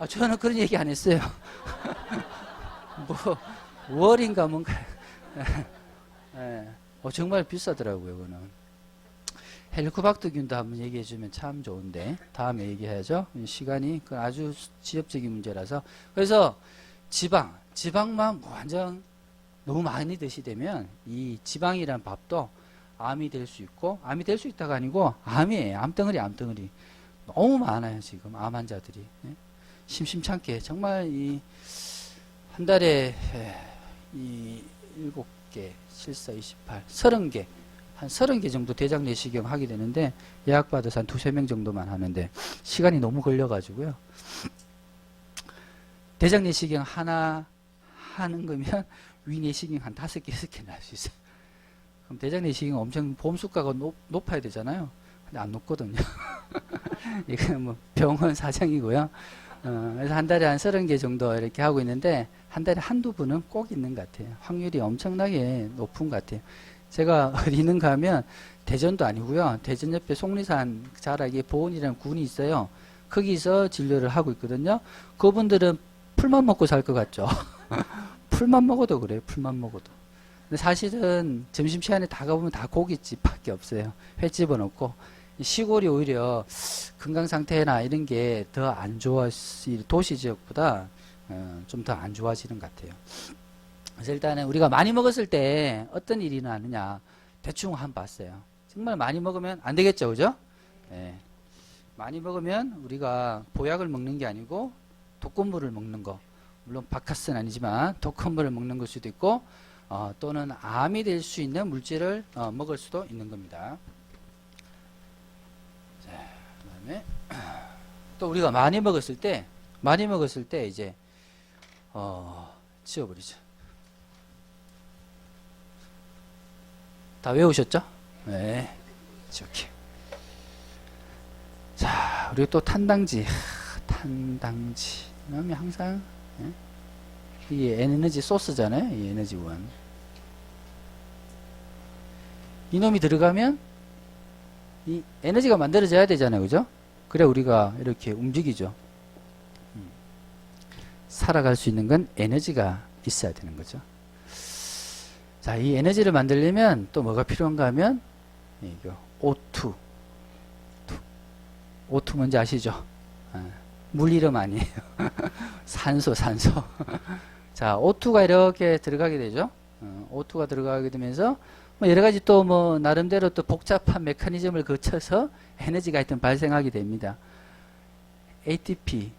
저는 그런 얘기 안 했어요. 뭐 월인가 뭔가 정말 비싸더라고요. 그거는 헬리코박터균도 한번 얘기해 주면 참 좋은데 다음에 얘기해야죠. 시간이 그건 아주 지엽적인 문제라서. 그래서 지방만 완전 너무 많이 드시되면 이 지방이란 밥도 암이 될 수 있고, 암이 될 수 있다가 아니고 암이에요. 암덩어리. 너무 많아요, 지금 암 환자들이. 예? 심심찮게 정말 이 한 달에 이 7개, 74, 28, 30개, 한 30개 정도 대장 내시경 하게 되는데 예약받아서 한 2~3명 정도만 하는데 시간이 너무 걸려가지고요. 대장 내시경 하나 하는 거면 위 내시경 한 5개, 6개는 할 수 있어요. 그럼 대장 내시경 엄청 보험수가가 높아야 되잖아요. 근데 안 높거든요. 이건 뭐 병원 사정이고요. 그래서 한 달에 한 30개 정도 이렇게 하고 있는데 한 달에 한두 분은 꼭 있는 것 같아요. 확률이 엄청나게 높은 것 같아요. 제가 어디는 가면 대전도 아니고요. 대전 옆에 속리산 자락에 보은이라는 군이 있어요. 거기서 진료를 하고 있거든요. 그분들은 풀만 먹고 살 것 같죠. 풀만 먹어도 그래요. 풀만 먹어도. 근데 사실은 점심시간에 다 가보면 다 고깃집밖에 없어요. 횟집은 없고. 시골이 오히려 건강 상태나 이런 게 더 안 좋아, 도시 지역보다 좀 더 안 좋아지는 것 같아요. 그래서 일단은 우리가 많이 먹었을 때 어떤 일이 나느냐 대충 한번 봤어요. 정말 많이 먹으면 안 되겠죠, 그죠? 네. 많이 먹으면 우리가 보약을 먹는 게 아니고 독극물을 먹는 거, 물론 바카스는 아니지만 독극물을 먹는 걸 수도 있고 또는 암이 될 수 있는 물질을 먹을 수도 있는 겁니다. 그다음에 또 우리가 많이 먹었을 때 이제 지워버리죠. 다 외우셨죠? 네, 이렇게. 자, 그리고 또 탄당지, 그러면 항상 이게 에너지 소스잖아요. 이 에너지원. 이놈이 들어가면 이 에너지가 만들어져야 되잖아요. 그죠? 그래 우리가 이렇게 움직이죠. 살아갈 수 있는 건 에너지가 있어야 되는 거죠. 자, 이 에너지를 만들려면 또 뭐가 필요한가 하면 이거 O2. O2 뭔지 아시죠? 물 이름 아니에요. 산소. 자, O2가 이렇게 들어가게 되죠. O2가 들어가게 되면서 뭐 여러 가지 또 뭐 나름대로 또 복잡한 메커니즘을 거쳐서 에너지가 하여튼 발생하게 됩니다. ATP라고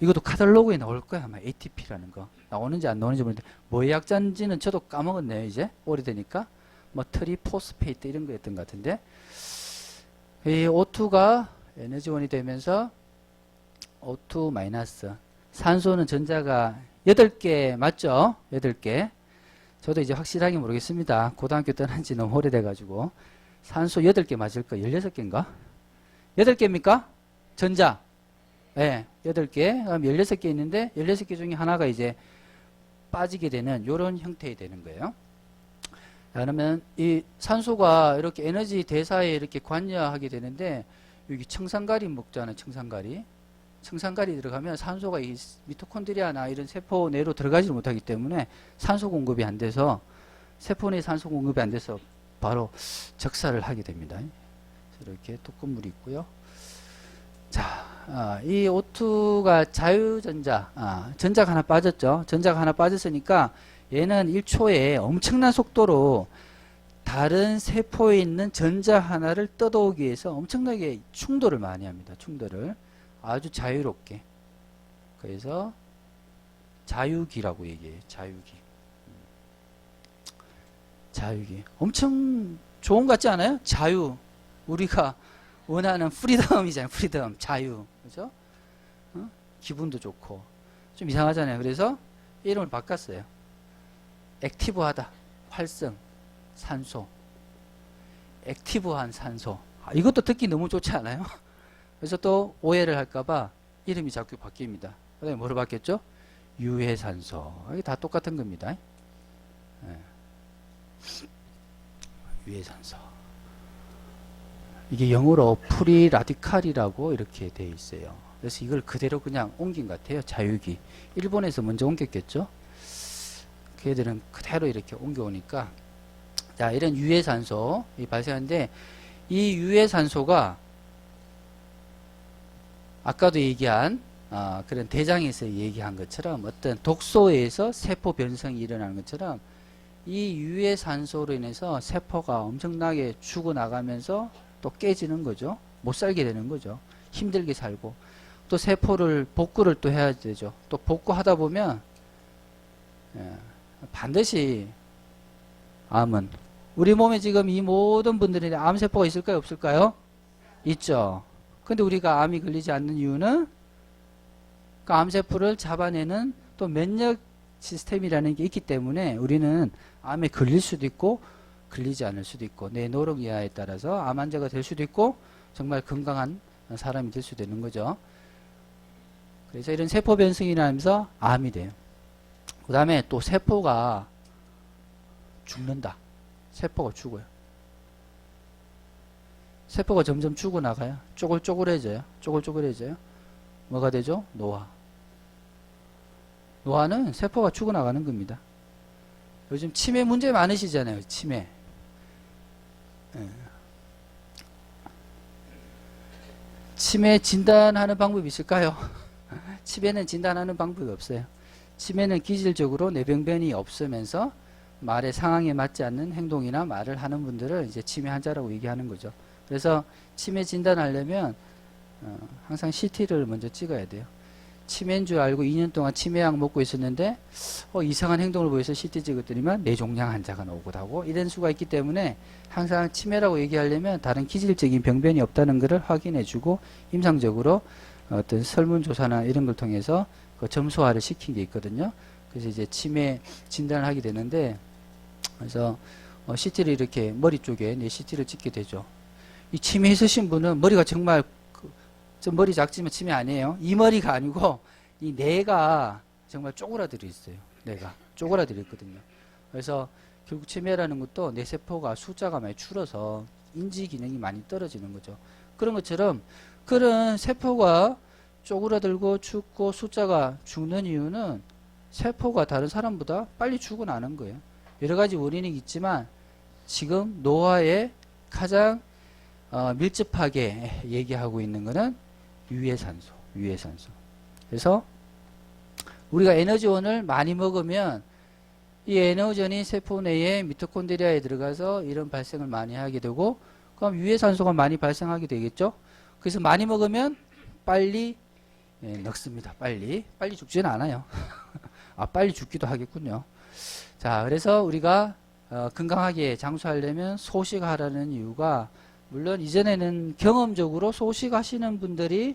이것도 카탈로그에 나올 거야 아마. ATP라는 거 나오는지 안 나오는지 모르는데 뭐 약자인지는 저도 까먹었네요. 이제 오래되니까 뭐 트리포스페이트 이런 거였던 것 같은데 이 O2가 에너지원이 되면서 O2 마이너스 산소는 전자가 8개 맞죠? 8개. 저도 이제 확실하게 모르겠습니다. 고등학교 떠난 지 너무 오래돼가지고. 산소 8개 맞을 거 16개인가? 8개입니까? 전자. 네, 8개. 그럼 16개 있는데 16개 중에 하나가 이제 빠지게 되는 이런 형태이 되는 거예요. 그러면 이 산소가 이렇게 에너지 대사에 이렇게 관여하게 되는데 여기 청산가리 먹잖아요. 청산가리 들어가면 산소가 이 미토콘드리아나 이런 세포 내로 들어가지 못하기 때문에 산소 공급이 안 돼서 세포 내 산소 공급이 안 돼서 바로 적사를 하게 됩니다. 이렇게 독극물이 있고요. 자, 이 O2가 자유전자, 전자가 하나 빠졌죠. 전자가 하나 빠졌으니까 얘는 1초에 엄청난 속도로 다른 세포에 있는 전자 하나를 뜯어오기 위해서 엄청나게 충돌을 많이 합니다. 충돌을. 아주 자유롭게. 그래서 자유기라고 얘기해요. 자유기. 엄청 좋은 것 같지 않아요? 자유. 우리가 원하는 프리덤이잖아요. 프리덤. 자유. 그죠? 기분도 좋고. 좀 이상하잖아요. 그래서 이름을 바꿨어요. 액티브하다. 활성. 산소. 액티브한 산소. 이것도 듣기 너무 좋지 않아요? 그래서 또 오해를 할까봐 이름이 자꾸 바뀝니다. 그 다음에 뭐로 바뀌었죠? 유해산소. 이게 다 똑같은 겁니다. 네. 유해산소. 이게 영어로 프리 라디칼이라고 이렇게 되어 있어요. 그래서 이걸 그대로 그냥 옮긴 것 같아요. 자유기. 일본에서 먼저 옮겼겠죠? 걔들은 그대로 이렇게 옮겨오니까 자, 이런 유해산소 발생하는데 이 유해산소가 아까도 얘기한 그런 대장에서 얘기한 것처럼 어떤 독소에 의해서 세포 변성이 일어나는 것처럼 이 유해산소로 인해서 세포가 엄청나게 죽어나가면서 또 깨지는 거죠. 못 살게 되는 거죠. 힘들게 살고. 또 세포를 복구를 또 해야 되죠. 또 복구하다 보면 반드시 암은 우리 몸에 지금 이 모든 분들이 암세포가 있을까요? 없을까요? 있죠. 근데 우리가 암이 걸리지 않는 이유는 그 암세포를 잡아내는 또 면역 시스템이라는 게 있기 때문에 우리는 암에 걸릴 수도 있고 걸리지 않을 수도 있고 내 노력 이하에 따라서 암 환자가 될 수도 있고 정말 건강한 사람이 될 수도 있는 거죠. 그래서 이런 세포 변성이 나면서 암이 돼요. 그 다음에 또 세포가 죽는다. 세포가 죽어요. 세포가 점점 죽어나가요. 쪼글쪼글해져요. 쪼글쪼글해져요. 뭐가 되죠? 노화. 노화는 세포가 죽어나가는 겁니다. 요즘 치매 문제 많으시잖아요. 치매. 치매 진단하는 방법이 있을까요? 치매는 진단하는 방법이 없어요. 치매는 기질적으로 뇌병변이 없으면서 말의 상황에 맞지 않는 행동이나 말을 하는 분들을 이제 치매 환자라고 얘기하는 거죠. 그래서 치매 진단하려면 항상 CT를 먼저 찍어야 돼요. 치매인 줄 알고 2년 동안 치매약 먹고 있었는데 이상한 행동을 보여서 CT 찍었더니만 뇌종양 환자가 나오기도 하고 이런 수가 있기 때문에 항상 치매라고 얘기하려면 다른 기질적인 병변이 없다는 것을 확인해 주고 임상적으로 어떤 설문조사나 이런 걸 통해서 그 점수화를 시킨 게 있거든요. 그래서 이제 치매 진단을 하게 되는데 그래서 CT를 이렇게 머리 쪽에 뇌 CT를 찍게 되죠. 이 치매 있으신 분은 머리가 정말 좀 머리 작지만 치매 아니에요. 이 머리가 아니고 이 뇌가 정말 쪼그라들어 있어요. 뇌가 쪼그라들어 있거든요. 그래서 결국 치매라는 것도 뇌세포가 숫자가 많이 줄어서 인지 기능이 많이 떨어지는 거죠. 그런 것처럼 그런 세포가 쪼그라들고 죽고 숫자가 죽는 이유는 세포가 다른 사람보다 빨리 죽어나는 거예요. 여러 가지 원인이 있지만 지금 노화에 가장 밀접하게 얘기하고 있는 것은 유해산소. 그래서 우리가 에너지원을 많이 먹으면 이 에너지원이 세포 내에 미토콘드리아에 들어가서 이런 발생을 많이 하게 되고 그럼 유해산소가 많이 발생하게 되겠죠. 그래서 많이 먹으면 빨리 늙습니다. 빨리 죽지는 않아요. 빨리 죽기도 하겠군요. 자, 그래서 우리가 건강하게 장수하려면 소식하라는 이유가 물론 이전에는 경험적으로 소식하시는 분들이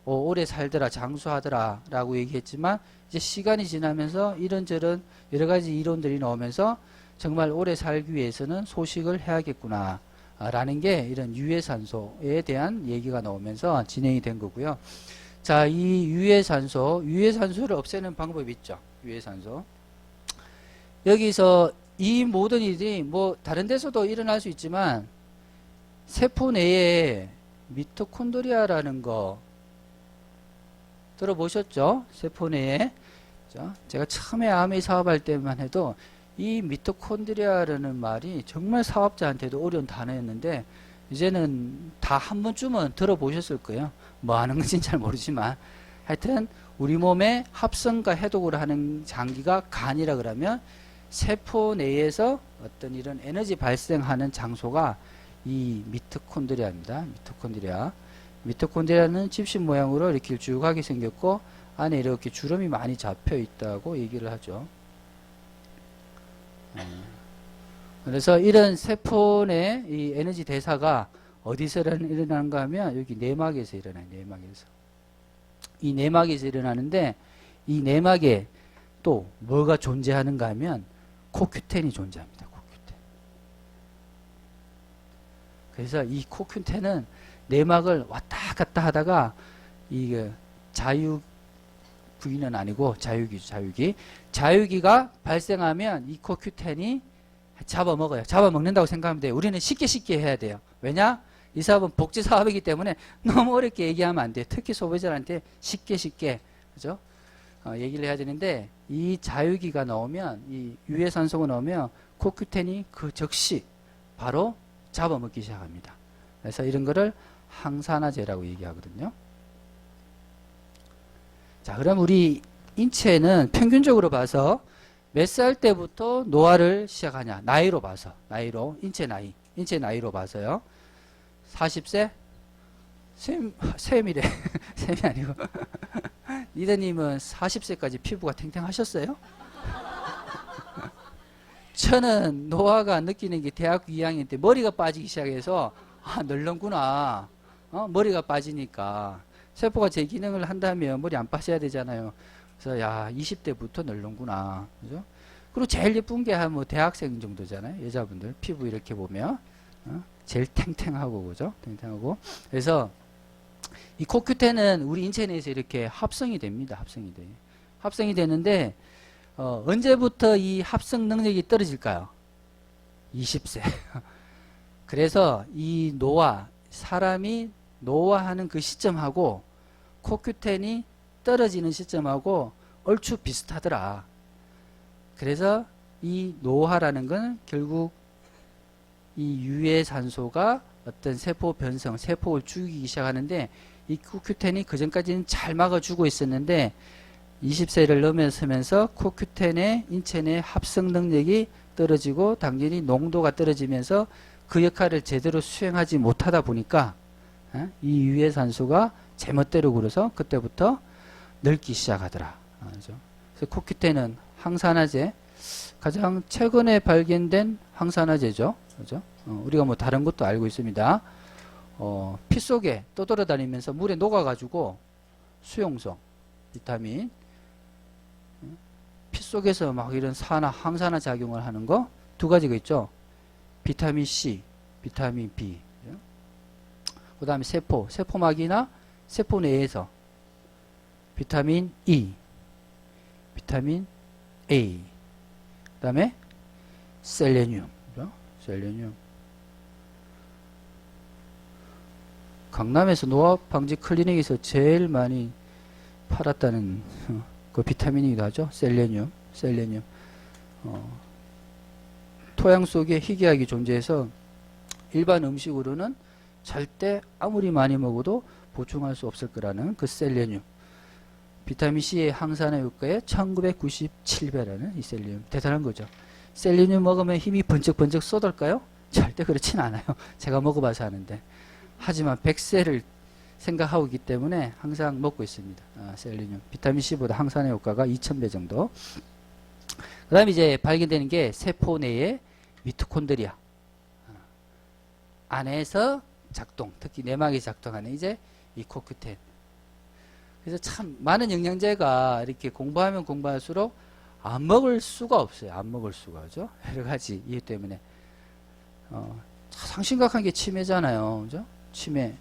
오래 살더라, 장수하더라 라고 얘기했지만 이제 시간이 지나면서 이런저런 여러 가지 이론들이 나오면서 정말 오래 살기 위해서는 소식을 해야겠구나 라는 게 이런 유해산소에 대한 얘기가 나오면서 진행이 된 거고요. 자, 이 유해산소를 없애는 방법이 있죠. 유해산소. 여기서 이 모든 일이 뭐 다른 데서도 일어날 수 있지만 세포 내에 미토콘드리아라는 거 들어보셨죠? 세포 내에. 제가 처음에 암의 사업할 때만 해도 이 미토콘드리아라는 말이 정말 사업자한테도 어려운 단어였는데 이제는 다 한 번쯤은 들어보셨을 거예요. 뭐 하는 건지는 잘 모르지만 하여튼 우리 몸의 합성과 해독을 하는 장기가 간이라 그러면 세포 내에서 어떤 이런 에너지 발생하는 장소가 이 미토콘드리아입니다. 미토콘드리아는 집신 모양으로 이렇게 길쭉하게 생겼고 안에 이렇게 주름이 많이 잡혀 있다고 얘기를 하죠. 그래서 이런 세포 내 이 에너지 대사가 어디서 일어나는가 하면 여기 내막에서 일어나요. 이 내막에서 일어나는데 이 내막에 또 뭐가 존재하는가 하면 코큐텐이 존재합니다. 그래서 이 코큐텐은 내막을 왔다 갔다 하다가 이게 자유 부위는 아니고 자유기가 발생하면 이 코큐텐이 잡아먹어요. 잡아먹는다고 생각하면 돼요. 우리는 쉽게 해야 돼요. 왜냐? 이 사업은 복지 사업이기 때문에 너무 어렵게 얘기하면 안 돼요. 특히 소비자한테 쉽게 그죠? 얘기를 해야 되는데 이 자유기가 나오면 이 유해산소가 나오면 코큐텐이 그 즉시 바로 잡아먹기 시작합니다. 그래서 이런 거를 항산화제라고 얘기하거든요. 자, 그럼 우리 인체는 평균적으로 봐서 몇 살 때부터 노화를 시작하냐? 나이로 봐서, 인체 나이로 봐서요. 40세? 쌤이래. 쌤이 아니고. 리더님은 40세까지 피부가 탱탱하셨어요? 저는 노화가 느끼는 게 대학교 2학년 때 머리가 빠지기 시작해서 늙는구나. 머리가 빠지니까 세포가 제 기능을 한다면 머리 안 빠져야 되잖아요. 그래서 야 20대부터 늙는구나. 그죠? 그리고 제일 예쁜 게 한 뭐 대학생 정도잖아요. 여자분들 피부 이렇게 보면 제일 탱탱하고 그죠? 탱탱하고. 그래서 이 코큐텐은 우리 인체 내에서 이렇게 합성이 됩니다. 합성이 돼요. 합성이 되는데 언제부터 이 합성 능력이 떨어질까요? 20세. 그래서 이 노화, 사람이 노화하는 그 시점하고 코큐텐이 떨어지는 시점하고 얼추 비슷하더라. 그래서 이 노화라는 건 결국 이 유해산소가 어떤 세포 변성, 세포를 죽이기 시작하는데 이 코큐텐이 그전까지는 잘 막아주고 있었는데 20세를 넘어서면서 코큐텐의 인체 내 합성 능력이 떨어지고 당연히 농도가 떨어지면서 그 역할을 제대로 수행하지 못하다 보니까 이 유해산소가 제멋대로 굴어서 그때부터 늙기 시작하더라. 그래서 코큐텐은 항산화제, 가장 최근에 발견된 항산화제죠. 그죠? 우리가 뭐 다른 것도 알고 있습니다. 피 속에 떠돌아다니면서 물에 녹아가지고 수용성, 비타민, 피 속에서 막 이런 항산화 작용을 하는 거 두 가지가 있죠. 비타민 C, 비타민 B. 그 다음에 세포막이나 세포 내에서 비타민 E, 비타민 A, 그 다음에 셀레늄. 셀레늄. 강남에서 노화 방지 클리닉에서 제일 많이 팔았다는 그 비타민이기도 하죠. 셀레늄. 토양 속에 희귀약이 존재해서 일반 음식으로는 절대 아무리 많이 먹어도 보충할 수 없을 거라는 그 셀레늄. 비타민C의 항산화 효과에 1997배라는 이 셀레늄. 대단한 거죠. 셀레늄 먹으면 힘이 번쩍번쩍 쏟을까요? 절대 그렇진 않아요. 제가 먹어봐서 아는데. 하지만 100세를 생각하고 있기 때문에 항상 먹고 있습니다. 셀레늄. 비타민C보다 항산화 효과가 2000배 정도. 그 다음에 이제 발견되는 게 세포 내의 미토콘드리아. 안에서 작동, 특히 내막이 작동하는 이제 이 코큐텐. 그래서 참 많은 영양제가 이렇게 공부하면 공부할수록 안 먹을 수가 없어요. 안 먹을 수가. 그죠? 여러 가지 이유 때문에. 가장 심각한 게 치매잖아요. 그죠? 치매.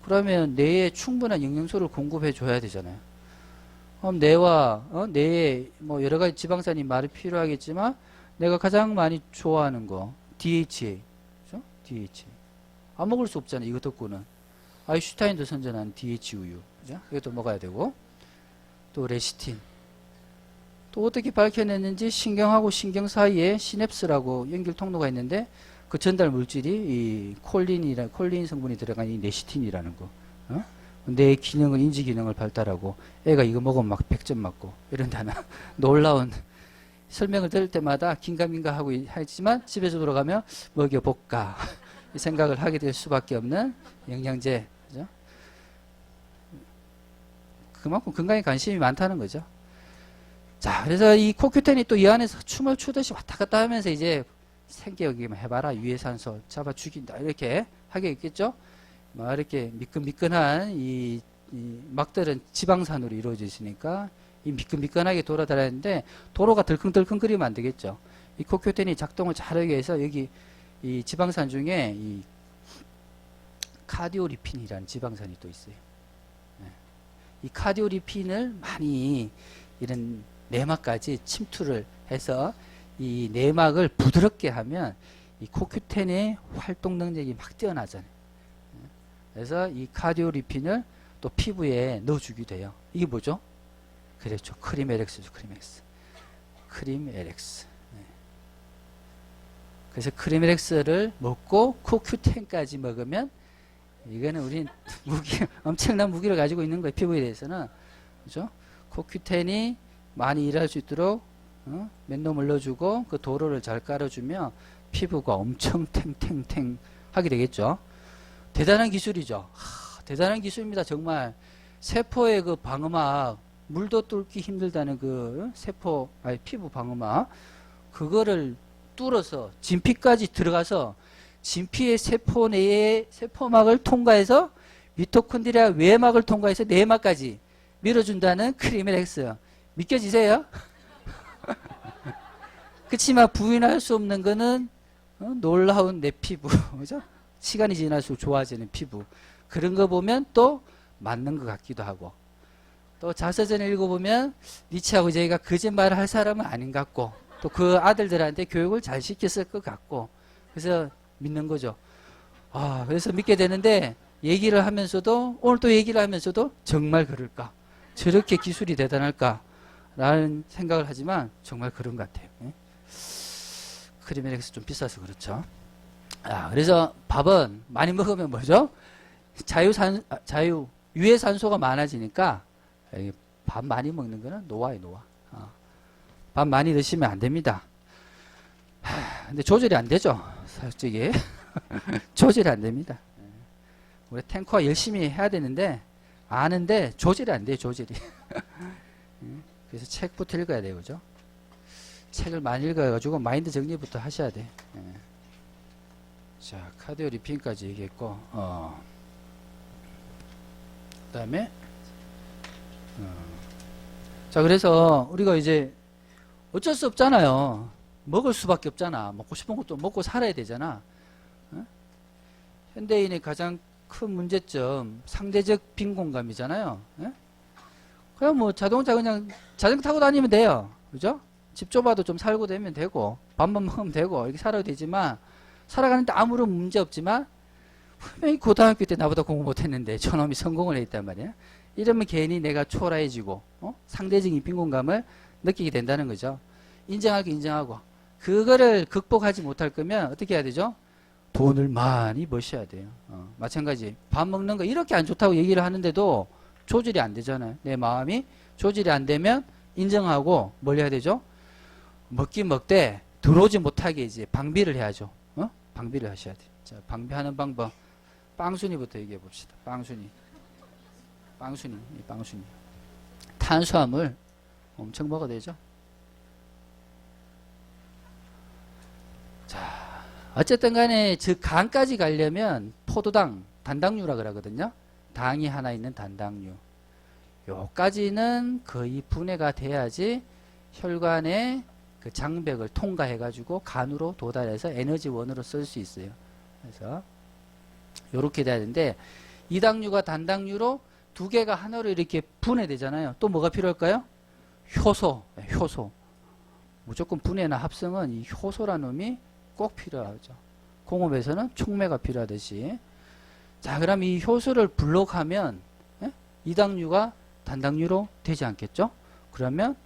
그러면 뇌에 충분한 영양소를 공급해 줘야 되잖아요. 그럼 뇌와 뇌에 뭐 여러 가지 지방산이 많이 필요하겠지만 내가 가장 많이 좋아하는 거 DHA. 그죠? DHA. 안 먹을 수 없잖아요. 이거 듣고는. 아인슈타인도 선전한 DH 우유. 그죠? 이것도 먹어야 되고. 또 레시틴. 또 어떻게 밝혀냈는지 신경하고 신경 사이에 시냅스라고 연결 통로가 있는데 그 전달 물질이 이 콜린 성분이 들어간 이 레시틴이라는 거. 내 기능을, 인지 기능을 발달하고 애가 이거 먹으면 막 100점 맞고 이런다는 놀라운 설명을 들을 때마다 긴가민가 하고 하지만 집에서 돌아가면 먹여볼까 이 생각을 하게 될 수밖에 없는 영양제. 그죠? 그만큼 건강에 관심이 많다는 거죠. 자, 그래서 이 코큐텐이 또 이 안에서 춤을 추듯이 왔다 갔다 하면서 이제 생계역이면 해봐라. 유해산소 잡아 죽인다. 이렇게 하게 있겠죠? 막 이렇게 미끈미끈한 이 막들은 지방산으로 이루어져 있으니까 이 미끈미끈하게 돌아다니는데 도로가 덜컹덜컹거리면 안 되겠죠. 이 코큐텐이 작동을 잘하기 위해서 여기 이 지방산 중에 이 카디오리핀이라는 지방산이 또 있어요. 이 카디오리핀을 많이 이런 내막까지 침투를 해서 이 내막을 부드럽게 하면 이 코큐텐의 활동 능력이 막 뛰어나잖아요. 그래서 이 카디오리핀을 또 피부에 넣어주기도 해요. 이게 뭐죠? 그렇죠. 크림LX죠. 크림LX. 그래서 크림LX를 먹고 코큐텐까지 먹으면 이거는 우린 엄청난 무기를 가지고 있는 거예요. 피부에 대해서는. 그죠? 코큐텐이 많이 일할 수 있도록 맨놈을 넣어주고 그 도로를 잘 깔아주면 피부가 엄청 탱탱탱 하게 되겠죠. 대단한 기술이죠. 대단한 기술입니다. 정말 세포의 그 방어막, 물도 뚫기 힘들다는 그 피부 방어막, 그거를 뚫어서 진피까지 들어가서 진피의 세포 내의 세포막을 통과해서 미토콘드리아 외막을 통과해서 내막까지 밀어준다는 크리메렉스. 믿겨지세요? 그치만 부인할 수 없는 거는 놀라운 내 피부, 그죠? 시간이 지날수록 좋아지는 피부. 그런 거 보면 또 맞는 것 같기도 하고, 또 자서전을 읽어보면 니체하고 저희가 거짓말을 할 사람은 아닌 것 같고, 또 그 아들들한테 교육을 잘 시켰을 것 같고, 그래서 믿는 거죠. 그래서 믿게 되는데, 얘기를 하면서도, 오늘 또 얘기를 하면서도 정말 그럴까? 저렇게 기술이 대단할까? 라는 생각을 하지만 정말 그런 것 같아요. 크리메렉스 좀 비싸서 그렇죠. 그래서 밥은 많이 먹으면 뭐죠? 유해산소가 많아지니까 밥 많이 먹는 거는 노화예요, 노화. 밥 많이 드시면 안 됩니다. 근데 조절이 안 되죠, 솔직히. 조절이 안 됩니다. 우리 탱커가 열심히 해야 되는데, 아는데 조절이 안 돼요, 조절이. 그래서 책부터 읽어야 돼요, 그죠? 책을 많이 읽어가지고 마인드 정리부터 하셔야 돼. 자, 카디오 리핑까지 얘기했고, 그 다음에, 자, 그래서 우리가 이제 어쩔 수 없잖아요. 먹을 수밖에 없잖아. 먹고 싶은 것도 먹고 살아야 되잖아. 현대인의 가장 큰 문제점, 상대적 빈곤감이잖아요. 그냥 뭐 자동차 그냥 자전거 타고 다니면 돼요. 그죠? 집 좁아도 좀 살고 되면 되고, 밥만 먹으면 되고, 이렇게 살아도 되지만, 살아가는데 아무런 문제 없지만, 분명히 고등학교 때 나보다 공부 못했는데 저놈이 성공을 했단 말이야. 이러면 괜히 내가 초라해지고, 상대적인 빈곤감을 느끼게 된다는 거죠. 인정하고. 그거를 극복하지 못할 거면 어떻게 해야 되죠? 돈을 많이 버셔야 돼요. 마찬가지. 밥 먹는 거 이렇게 안 좋다고 얘기를 하는데도 조절이 안 되잖아요. 내 마음이 조절이 안 되면 인정하고 뭘 해야 되죠? 먹긴 먹되 들어오지 못하게 이제 방비를 해야죠. 방비를 하셔야 돼요. 자, 방비하는 방법. 빵순이부터 얘기해 봅시다. 빵순이. 탄수화물 엄청 먹어야 되죠. 자, 어쨌든 간에 저 간까지 가려면 포도당, 단당류라 그러거든요. 당이 하나 있는 단당류. 요까지는 거의 분해가 돼야지 혈관의 그 장벽을 통과해 가지고 간으로 도달해서 에너지원으로 쓸 수 있어요. 그래서 요렇게 돼야 되는데, 이당류가 단당류로 두 개가 하나로 이렇게 분해되잖아요. 또 뭐가 필요할까요? 효소. 무조건 분해나 합성은 이 효소라는 놈이 꼭 필요하죠. 공업에서는 촉매가 필요하듯이. 자, 그럼 이 효소를 블록하면 이당류가 단당류로 되지 않겠죠? 그러면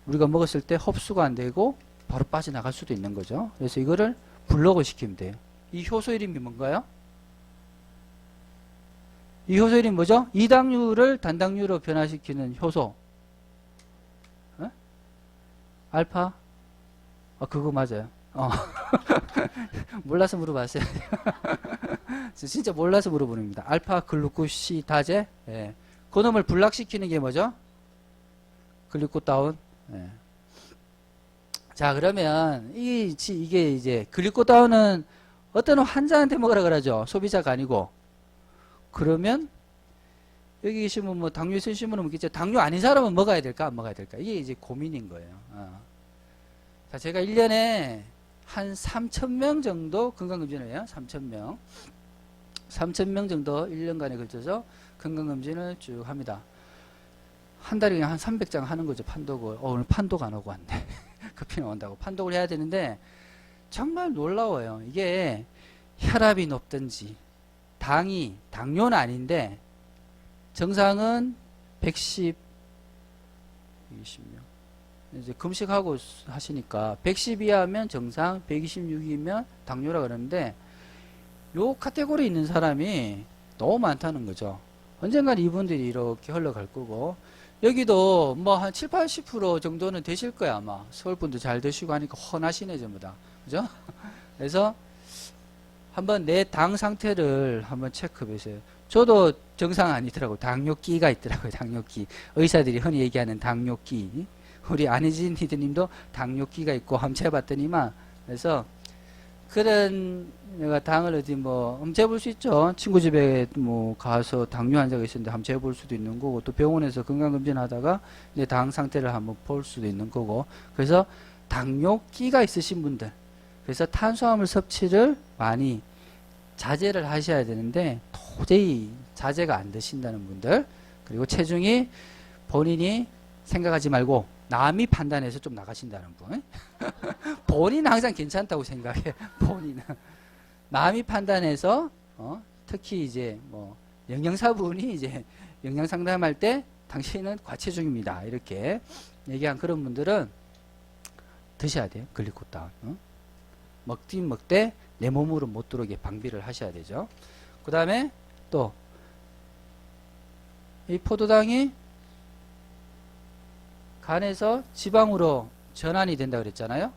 우리가 먹었을 때 흡수가 안 되고 바로 빠져나갈 수도 있는 거죠. 그래서 이거를 블록을 시키면 돼요. 이 효소 이름이 뭔가요? 이 효소 이름이 뭐죠? 이당류를 단당류로 변화시키는 효소. 알파? 그거 맞아요. 몰라서 물어봤어요. 진짜 몰라서 물어보는 겁니다. 알파 글루코시다제. 예. 그놈을 불락시키는 게 뭐죠? 글루코다운. 예. 자, 그러면 이게 이제 글루코다운은 어떤 환자한테 먹으라 그러죠. 소비자가 아니고. 그러면 여기 계시면 뭐 당뇨 있으신 분은 먹겠죠. 당뇨 아닌 사람은 먹어야 될까 안 먹어야 될까? 이게 이제 고민인 거예요. 자, 제가 1년에 한 3,000명 정도 건강검진을 해요. 3,000명. 3,000명 정도 1년간에 걸쳐서 건강검진을 쭉 합니다. 한 달에 그냥 한 300장 하는 거죠. 판독을. 오늘 판독 안 하고 왔네. 급히 나온다고. 판독을 해야 되는데 정말 놀라워요. 이게 혈압이 높든지 당뇨는 아닌데 정상은 110, 20명. 이제 금식하고 하시니까 110 이하면 정상, 126이면 당뇨라 그러는데 요 카테고리에 있는 사람이 너무 많다는 거죠. 언젠간 이분들이 이렇게 흘러갈 거고, 여기도 뭐 한 7, 80% 정도는 되실 거야 아마. 서울분도 잘 드시고 하니까 훤하시네 전부 다. 그죠? 그래서 한번 내 당 상태를 한번 체크해 보세요. 저도 정상 아니더라고. 당뇨끼가 있더라고요. 당뇨끼. 의사들이 흔히 얘기하는 당뇨끼. 우리 안혜진 리더님도 당뇨끼가 있고 한번 재봤더니만, 그래서 그런 내가 당을 어디 뭐 한번 재볼 수 있죠. 친구 집에 뭐 가서 당뇨 환자가 있었는데 한번 재볼 수도 있는 거고, 또 병원에서 건강검진 하다가 내 당 상태를 한번 볼 수도 있는 거고. 그래서 당뇨끼가 있으신 분들, 그래서 탄수화물 섭취를 많이 자제를 하셔야 되는데 도저히 자제가 안 되신다는 분들, 그리고 체중이 본인이 생각하지 말고 남이 판단해서 좀 나가신다는 분. 본인은 항상 괜찮다고 생각해. 본인은 남이 판단해서 특히 이제 뭐 영양사분이 이제 영양 상담할 때 당신은 과체중입니다 이렇게 얘기한 그런 분들은 드셔야 돼요. 글리코다운. 먹긴 먹되 내 몸으로 못 들어오게 방비를 하셔야 되죠. 그 다음에 또 이 포도당이 간에서 지방으로 전환이 된다 그랬잖아요.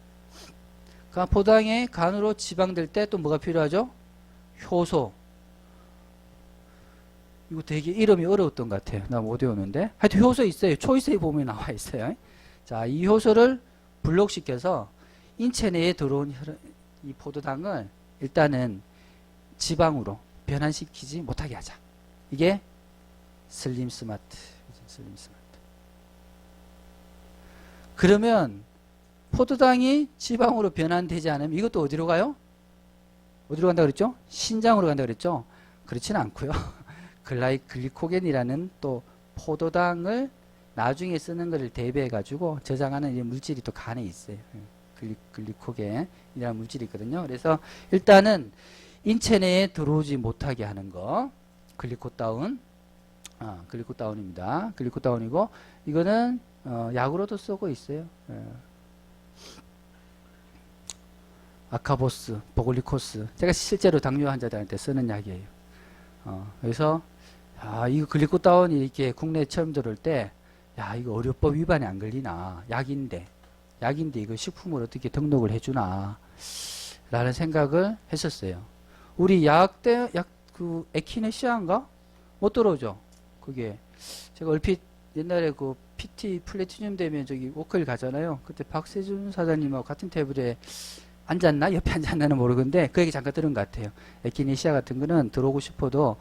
그 포도당이 간으로 지방될 때 또 뭐가 필요하죠? 효소. 이거 되게 이름이 어려웠던 것 같아요. 나 못 외우는데. 하여튼 효소 있어요. 초이스에 보면 나와 있어요. 자, 이 효소를 분lok시켜서 인체 내에 들어온 이 포도당을 일단은 지방으로 변환시키지 못하게 하자. 이게 슬림 스마트. 슬림 스마트. 그러면 포도당이 지방으로 변환되지 않으면 이것도 어디로 가요? 어디로 간다 그랬죠? 신장으로 간다 그랬죠? 그렇지는 않고요. 글리코겐이라는 또 포도당을 나중에 쓰는 것을 대비해 가지고 저장하는 이 물질이 또 간에 있어요. 글리코겐이라는 물질이 있거든요. 그래서 일단은 인체 내에 들어오지 못하게 하는 거 글리코다운, 글리코다운입니다. 글리코다운이고 이거는 약으로도 쓰고 있어요. 아카보스, 보글리코스. 제가 실제로 당뇨 환자들한테 쓰는 약이에요. 그래서 이거 글리코다운이 이렇게 국내에 처음 들어올 때, 야, 이거 의료법 위반이 안 걸리나? 약인데 이거 식품을 어떻게 등록을 해주나? 라는 생각을 했었어요. 우리 그 에키네시아인가? 못 들어오죠? 그게 제가 얼핏 옛날에 그 PT 플래티늄 되면 저기 워크힐 가잖아요. 그때 박세준 사장님하고 같은 테이블에 앉았나? 옆에 앉았나는 모르겠는데 그 얘기 잠깐 들은 것 같아요. 에키네시아 같은 거는 들어오고 싶어도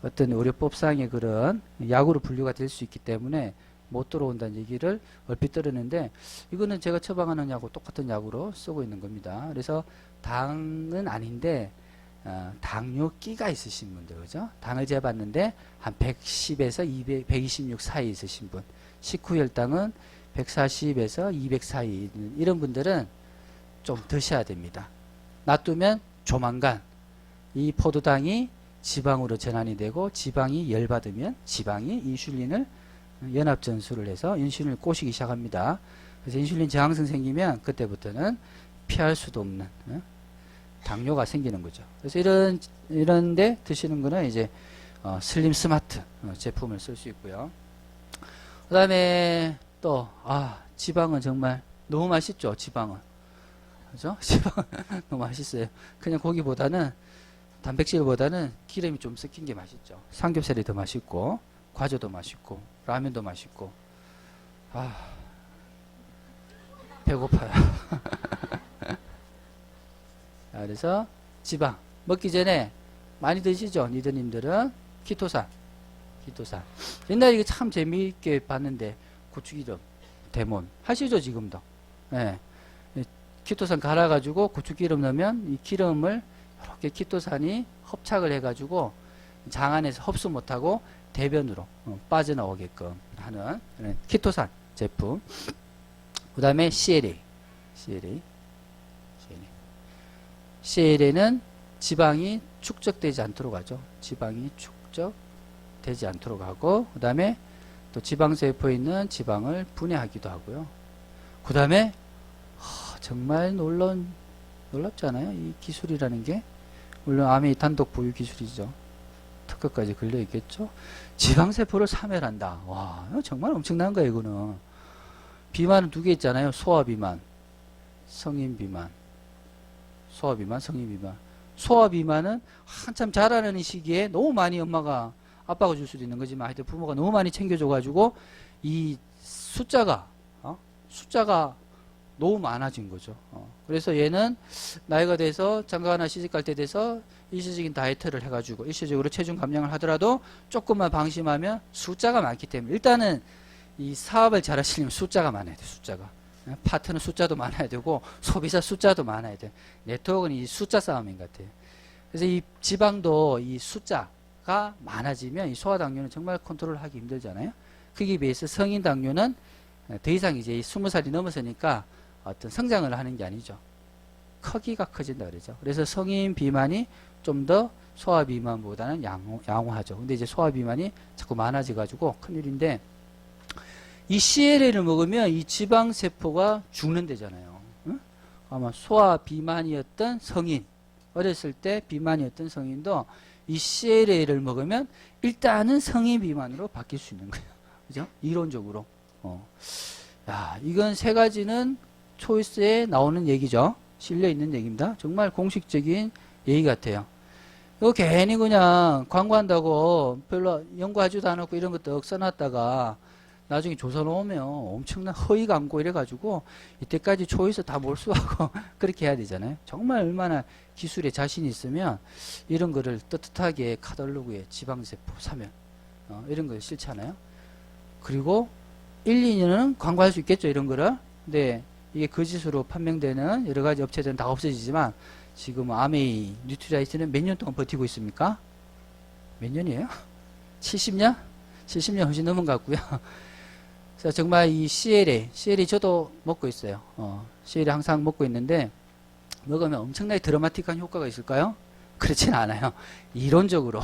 어떤 의료법상의 그런 약으로 분류가 될 수 있기 때문에 못 들어온다는 얘기를 얼핏 들었는데 이거는 제가 처방하는 약하고 똑같은 약으로 쓰고 있는 겁니다. 그래서 당은 아닌데 당뇨끼가 있으신 분들, 그죠? 당을 재봤는데 한 110에서 126 사이 있으신 분, 식후혈당은 140에서 200 사이 있는 이런 분들은 좀 드셔야 됩니다. 놔두면 조만간 이 포도당이 지방으로 전환이 되고 지방이 열받으면 지방이 인슐린을 연합전수를 해서 인슐린을 꼬시기 시작합니다. 그래서 인슐린 저항성 생기면 그때부터는 피할 수도 없는 당뇨가 생기는 거죠. 그래서 이런데 드시는 거는 이제 슬림 스마트 제품을 쓸 수 있고요. 그 다음에 또 지방은 정말 너무 맛있죠. 지방은 그죠? 지방 너무 맛있어요. 그냥 고기보다는 단백질보다는 기름이 좀 섞인 게 맛있죠. 삼겹살이 더 맛있고 과자도 맛있고 라면도 맛있고 배고파요. 자, 그래서 지방 먹기 전에 많이 드시죠. 리더님들은 키토산. 옛날에 이거 참 재미있게 봤는데 고추기름 데몬 하시죠 지금도. 네. 키토산 갈아가지고 고추기름 넣으면 이 기름을 이렇게 키토산이 흡착을 해가지고 장 안에서 흡수 못하고 대변으로 빠져나오게끔 하는 키토산 제품. 그 다음에 CLA는 지방이 축적되지 않도록 하죠. 지방이 축적되지 않도록 하고, 그 다음에 또 지방세포에 있는 지방을 분해하기도 하고요. 그 다음에 정말 놀랍잖아요. 이 기술이라는 게. 물론 암이 단독 보유 기술이죠. 특허까지 걸려 있겠죠. 지방세포를 사멸한다. 와, 정말 엄청난 거예요, 이거는. 비만은 두 개 있잖아요. 소화비만, 성인비만. 소아 비만은 한참 자라는 시기에 너무 많이 엄마가 아빠가 줄 수도 있는 거지만 하여튼 부모가 너무 많이 챙겨줘가지고 이 숫자가 너무 많아진 거죠. 그래서 얘는 나이가 돼서 장가가나 시집갈 때 돼서 일시적인 다이어트를 해가지고 일시적으로 체중 감량을 하더라도 조금만 방심하면 숫자가 많기 때문에 일단은 이 사업을 잘 하시려면 숫자가 많아야 돼. 숫자가. 파트너 숫자도 많아야 되고 소비자 숫자도 많아야 돼. 네트워크는 이 숫자 싸움인 것 같아요. 그래서 이 지방도 이 숫자가 많아지면 이 소화당뇨는 정말 컨트롤하기 힘들잖아요. 거기에 비해서 성인 당뇨는 더 이상 이제 20살이 넘어서니까 어떤 성장을 하는 게 아니죠. 크기가 커진다 그러죠. 그래서 성인 비만이 좀 더 소아 비만보다는 양호하죠. 근데 이제 소아 비만이 자꾸 많아져 가지고 큰일인데 이 CLA를 먹으면 이 지방 세포가 죽는다잖아요. 응? 아마 소아 비만이었던 성인 어렸을 때 비만이었던 성인도 이 CLA를 먹으면 일단은 성인 비만으로 바뀔 수 있는 거예요. 그죠? 이론적으로. 야, 이건 세 가지는 초이스에 나오는 얘기죠. 실려 있는 얘기입니다. 정말 공식적인 얘기 같아요. 이거 괜히 그냥 광고한다고 별로 연구하지도 않았고 이런 것도 써놨다가 나중에 조사 놓으면 엄청난 허위 광고 이래가지고 이때까지 초이스 다 몰수하고 그렇게 해야 되잖아요. 정말 얼마나 기술에 자신이 있으면 이런 거를 떳떳하게 카탈로그에 지방세포 사면 이런 거 싫잖아요. 그리고 1, 2년은 광고할 수 있겠죠. 이런 거를. 근데 이게 거짓으로 판명되는 여러 가지 업체들은 다 없어지지만 지금 아메이 뉴트라이트는 몇 년 동안 버티고 있습니까? 몇 년이에요? 70년? 70년 훨씬 넘은 것 같고요. 그래서 정말 이 CLA 저도 먹고 있어요. CLA 항상 먹고 있는데 먹으면 엄청나게 드라마틱한 효과가 있을까요? 그렇진 않아요. 이론적으로.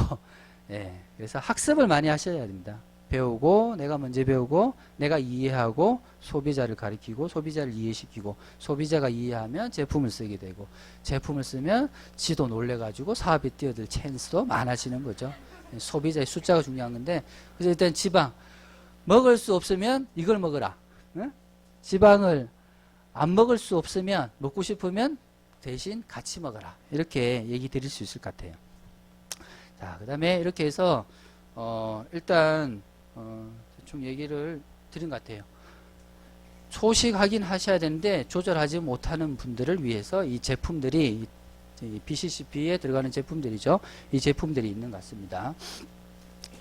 예, 그래서 학습을 많이 하셔야 됩니다. 배우고 내가 먼저 배우고 내가 이해하고 소비자를 가르치고 소비자를 이해시키고 소비자가 이해하면 제품을 쓰게 되고 제품을 쓰면 지도 놀래가지고 사업에 뛰어들 찬스도 많아지는 거죠. 소비자의 숫자가 중요한 건데 그래서 일단 지방 먹을 수 없으면 이걸 먹어라. 응? 지방을 안 먹을 수 없으면 먹고 싶으면 대신 같이 먹어라. 이렇게 얘기 드릴 수 있을 것 같아요. 자, 그 다음에 이렇게 해서 일단 대충 얘기를 드린 것 같아요. 초식 확인하셔야 되는데 조절하지 못하는 분들을 위해서 이 제품들이 이 BCCP에 들어가는 제품들이죠. 이 제품들이 있는 것 같습니다.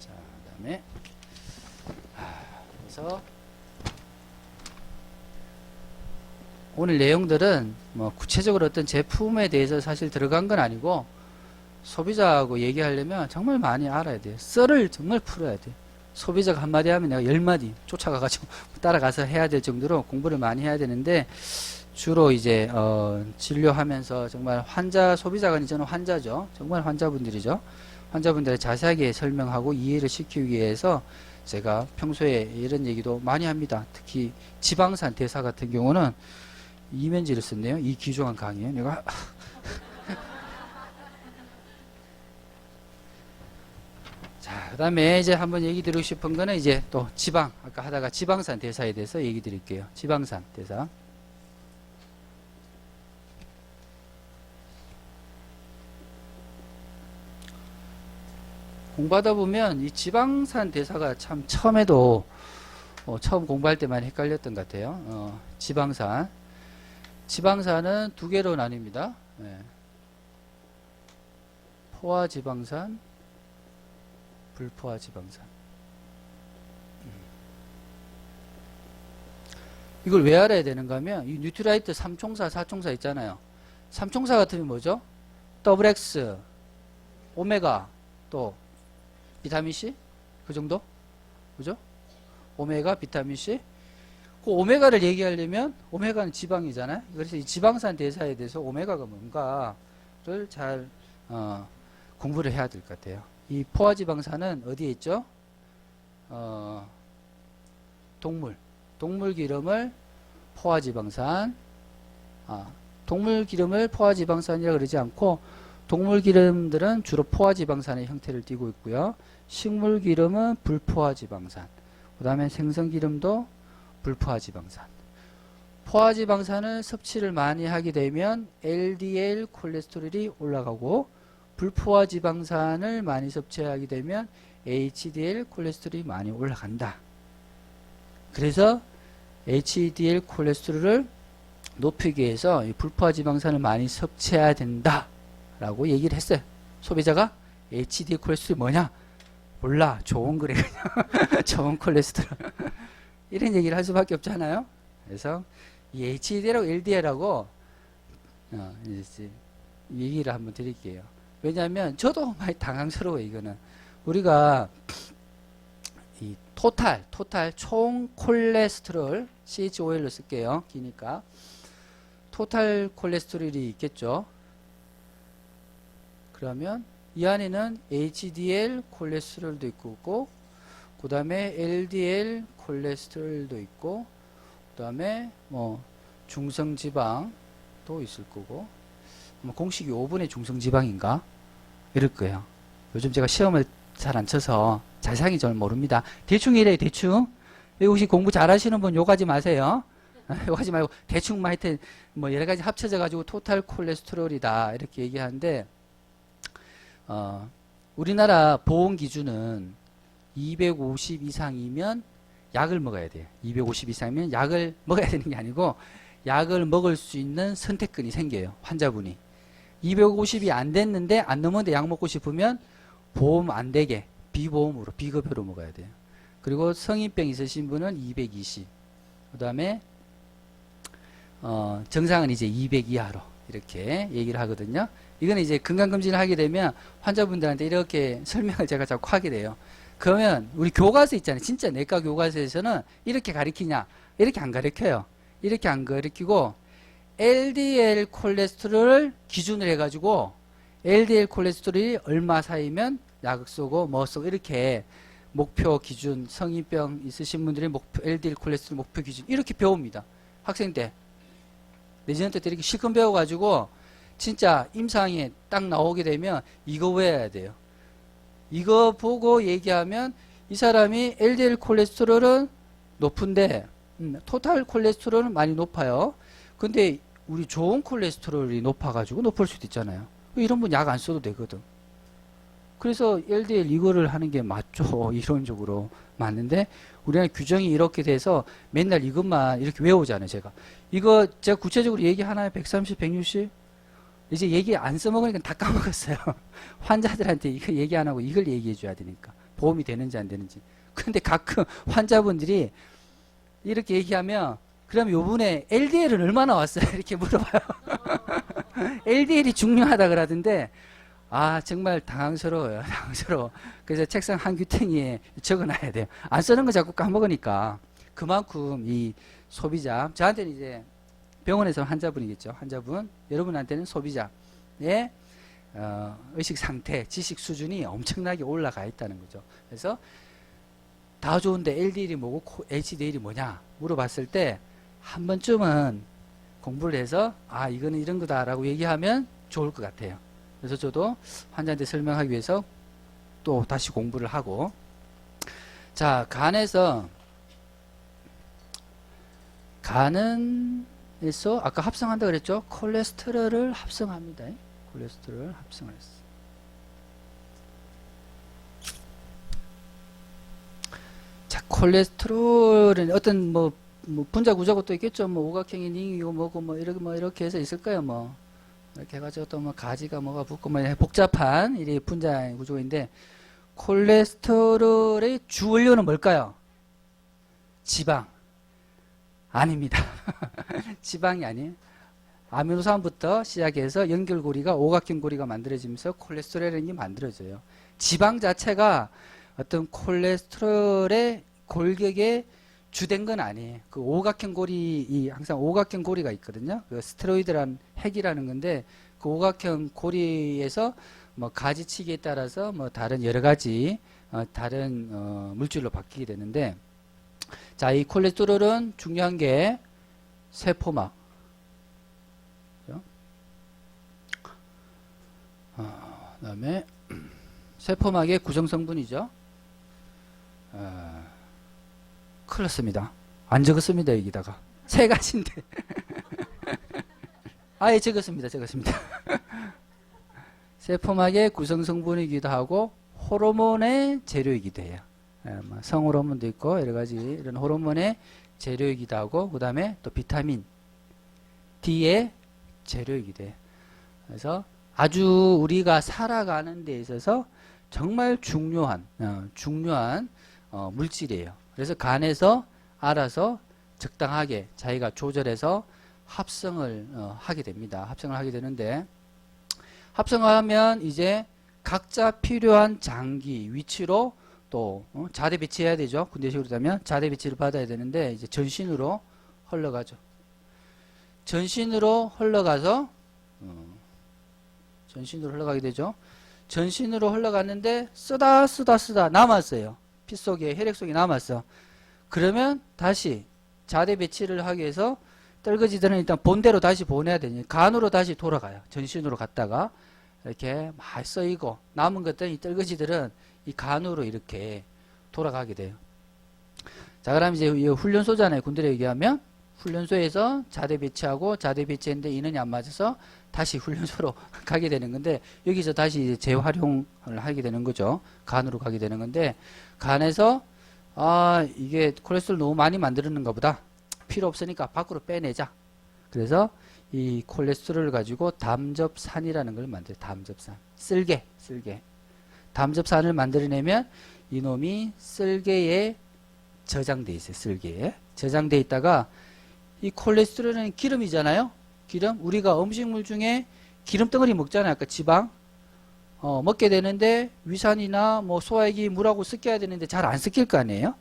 자, 그 다음에 그래서 오늘 내용들은 뭐 구체적으로 어떤 제품에 대해서 사실 들어간 건 아니고 소비자하고 얘기하려면 정말 많이 알아야 돼요. 썰을 정말 풀어야 돼요. 소비자가 한마디 하면 내가 10마디 쫓아가가지고 따라가서 해야 될 정도로 공부를 많이 해야 되는데 주로 이제 진료하면서 정말 소비자가 아니라 저는 환자죠. 정말 환자분들이죠. 환자분들에 자세하게 설명하고 이해를 시키기 위해서 제가 평소에 이런 얘기도 많이 합니다. 특히 지방산 대사 같은 경우는 이면지를 썼네요. 이 귀중한 강의에 내가 자, 그 다음에 이제 한번 얘기 드리고 싶은 거는 이제 또 지방, 아까 하다가 지방산 대사에 대해서 얘기 드릴게요. 지방산 대사. 공부하다 보면 이 지방산 대사가 참 처음에도 처음 공부할 때만 헷갈렸던 것 같아요. 지방산은 두 개로 나뉩니다. 네. 포화지방산, 불포화지방산. 이걸 왜 알아야 되는가 하면 이 뉴트라이트 3총사, 4총사 있잖아요. 3총사 같으면 뭐죠? 더블 X, 오메가, 또 비타민C? 그 정도? 그죠? 오메가, 비타민C. 그 오메가를 얘기하려면 오메가는 지방이잖아요. 그래서 이 지방산 대사에 대해서 오메가가 뭔가를 잘 공부를 해야 될 것 같아요. 이 포화지방산은 어디에 있죠? 동물 기름을 포화지방산. 동물 기름을 포화지방산이라 그러지 않고 동물 기름들은 주로 포화지방산의 형태를 띠고 있고요. 식물 기름은 불포화지방산. 그 다음에 생선 기름도 불포화지방산. 포화지방산을 섭취를 많이 하게 되면 LDL 콜레스테롤이 올라가고 불포화지방산을 많이 섭취하게 되면 HDL 콜레스테롤이 많이 올라간다. 그래서 HDL 콜레스테롤을 높이기 위해서 이 불포화지방산을 많이 섭취해야 된다 라고 얘기를 했어요. 소비자가 HDL 콜레스테롤이 뭐냐? 몰라. 좋은 거래 그냥. 좋은 콜레스테롤. 이런 얘기를 할 수밖에 없잖아요. 그래서 이 HDL하고 LDL하고 이제 얘기를 한번 드릴게요. 왜냐하면 저도 많이 당황스러워요. 이거는 우리가 이 토탈 총 콜레스테롤 CHOL로 쓸게요. 기니까 토탈 콜레스테롤이 있겠죠. 그러면 이 안에는 HDL 콜레스테롤도 있고 그 다음에 LDL 콜레스테롤도 있고 그 다음에 뭐 중성지방도 있을 거고 공식이 5분의 중성지방인가 이럴 거예요. 요즘 제가 시험을 잘 안 쳐서 자세하게 잘 모릅니다. 대충 이래요. 대충. 혹시 공부 잘하시는 분 욕하지 마세요. 욕하지 말고 대충만 하여튼 뭐 여러 가지 합쳐져 가지고 토탈 콜레스테롤이다 이렇게 얘기하는데 우리나라 보험 기준은 250 이상이면 약을 먹어야 돼요. 250 이상이면 약을 먹어야 되는 게 아니고 약을 먹을 수 있는 선택권이 생겨요. 환자분이. 250이 안 됐는데 안 넘었는데 약 먹고 싶으면 보험 안 되게 비보험으로 비급여로 먹어야 돼요. 그리고 성인병 있으신 분은 220. 그 다음에 정상은 이제 200 이하로 이렇게 얘기를 하거든요. 이거는 이제 건강검진을 하게 되면 환자분들한테 이렇게 설명을 제가 자꾸 하게 돼요. 그러면 우리 교과서 있잖아요. 진짜 내과 교과서에서는 이렇게 가르치냐? 이렇게 안 가르쳐요. 이렇게 안 가르치고 LDL 콜레스테롤을 기준으로 해가지고 LDL 콜레스테롤이 얼마 사이면 약 쏘고 뭐 쏘고 이렇게 목표 기준 성인병 있으신 분들의 목표 LDL 콜레스테롤 목표 기준 이렇게 배웁니다. 학생 때 내년 때 이렇게 실컷 배워가지고 진짜 임상에 딱 나오게 되면 이거 외워야 돼요. 이거 보고 얘기하면 이 사람이 LDL 콜레스테롤은 높은데 토탈 콜레스테롤은 많이 높아요. 근데 우리 좋은 콜레스테롤이 높아가지고 높을 수도 있잖아요. 이런 분 약 안 써도 되거든. 그래서 LDL 이거를 하는 게 맞죠. 이론적으로 맞는데 우리나라 규정이 이렇게 돼서 맨날 이것만 이렇게 외우잖아요. 제가 이거 제가 구체적으로 얘기하나요? 130, 160? 이제 얘기 안 써먹으니까 다 까먹었어요. 환자들한테 이거 얘기 안 하고 이걸 얘기해 줘야 되니까 보험이 되는지 안 되는지. 근데 가끔 환자분들이 이렇게 얘기하면 그럼 요번에 LDL은 얼마나 왔어요? 이렇게 물어봐요. LDL이 중요하다 그러던데 아 정말 당황스러워요. 당황스러워. 그래서 책상 한 귀퉁이에 적어놔야 돼요. 안 쓰는 거 자꾸 까먹으니까 그만큼 이 소비자 저한테는 이제 병원에서 환자분이겠죠. 환자분 여러분한테는 소비자의 의식 상태, 지식 수준이 엄청나게 올라가 있다는 거죠. 그래서 다 좋은데 LDL이 뭐고 HDL이 뭐냐 물어봤을 때 한 번쯤은 공부를 해서 아 이거는 이런 거다라고 얘기하면 좋을 것 같아요. 그래서 저도 환자한테 설명하기 위해서 또 다시 공부를 하고 자 간에서 아까 합성한다 그랬죠? 콜레스테롤을 합성합니다. 콜레스테롤 합성을 했어. 자, 콜레스테롤은 어떤 뭐 분자 구조가 또 있겠죠. 뭐 오각형이 링이고 뭐고 뭐 이렇게 해서 있을까요? 뭐 이렇게 해가지고 또 뭐 가지가 뭐가 붙고 뭐 복잡한 이 분자 구조인데 콜레스테롤의 주 원료는 뭘까요? 지방. 아닙니다. 지방이 아니에요. 아미노산부터 시작해서 연결고리가 오각형 고리가 만들어지면서 콜레스테롤이 만들어져요. 지방 자체가 어떤 콜레스테롤의 골격에 주된 건 아니에요. 그 오각형 고리, 항상 오각형 고리가 있거든요. 그 스테로이드란 핵이라는 건데 그 오각형 고리에서 뭐 가지치기에 따라서 뭐 다른 여러 가지 다른 물질로 바뀌게 되는데 자, 이 콜레스테롤은 중요한 게 세포막. 그다음에 세포막의 구성성분이죠. 큰일 났습니다. 안 적었습니다. 여기다가 세 가지인데. 아예 적었습니다. 적었습니다. 세포막의 구성 성분이기도 하고 호르몬의 재료이기도 해요. 성호르몬도 있고 여러 가지 이런 호르몬의 재료이기도 하고 그 다음에 또 비타민 D의 재료이기도 해요. 그래서 아주 우리가 살아가는 데 있어서 정말 중요한 물질이에요. 그래서 간에서 알아서 적당하게 자기가 조절해서 합성을 하게 됩니다. 합성을 하게 되는데 합성을 하면 이제 각자 필요한 장기 위치로 또 자대 배치해야 되죠. 군대식으로 되면 자대 배치를 받아야 되는데 이제 전신으로 흘러가죠. 전신으로 흘러가서 전신으로 흘러가게 되죠. 전신으로 흘러갔는데 쓰다 남았어요. 피 속에 혈액 속에 남았어. 그러면 다시 자대 배치를 하기 위해서 떨거지들은 일단 본대로 다시 보내야 되니 간으로 다시 돌아가요. 전신으로 갔다가 이렇게 막 써이고 남은 것들은 이 떨거지들은 이 간으로 이렇게 돌아가게 돼요. 자, 그럼 이제 이 훈련소잖아요. 군대로 얘기하면 훈련소에서 자대 배치하고 자대 배치했는데 인원이 안 맞아서 다시 훈련소로 가게 되는 건데 여기서 다시 이제 재활용을 하게 되는 거죠. 간으로 가게 되는 건데 간에서 이게 콜레스테롤 너무 많이 만들었는가 보다. 필요 없으니까 밖으로 빼내자. 그래서 이 콜레스테롤을 가지고 담접산이라는 걸 만들어요. 담접산. 쓸개. 담접산을 만들어내면 이놈이 쓸개에 저장돼 있어요. 쓸개에. 저장돼 있다가 이 콜레스테롤은 기름이잖아요. 기름. 우리가 음식물 중에 기름덩어리 먹잖아요. 아까 지방. 먹게 되는데 위산이나 뭐 소화액이 물하고 섞여야 되는데 잘 안 섞일 거 아니에요.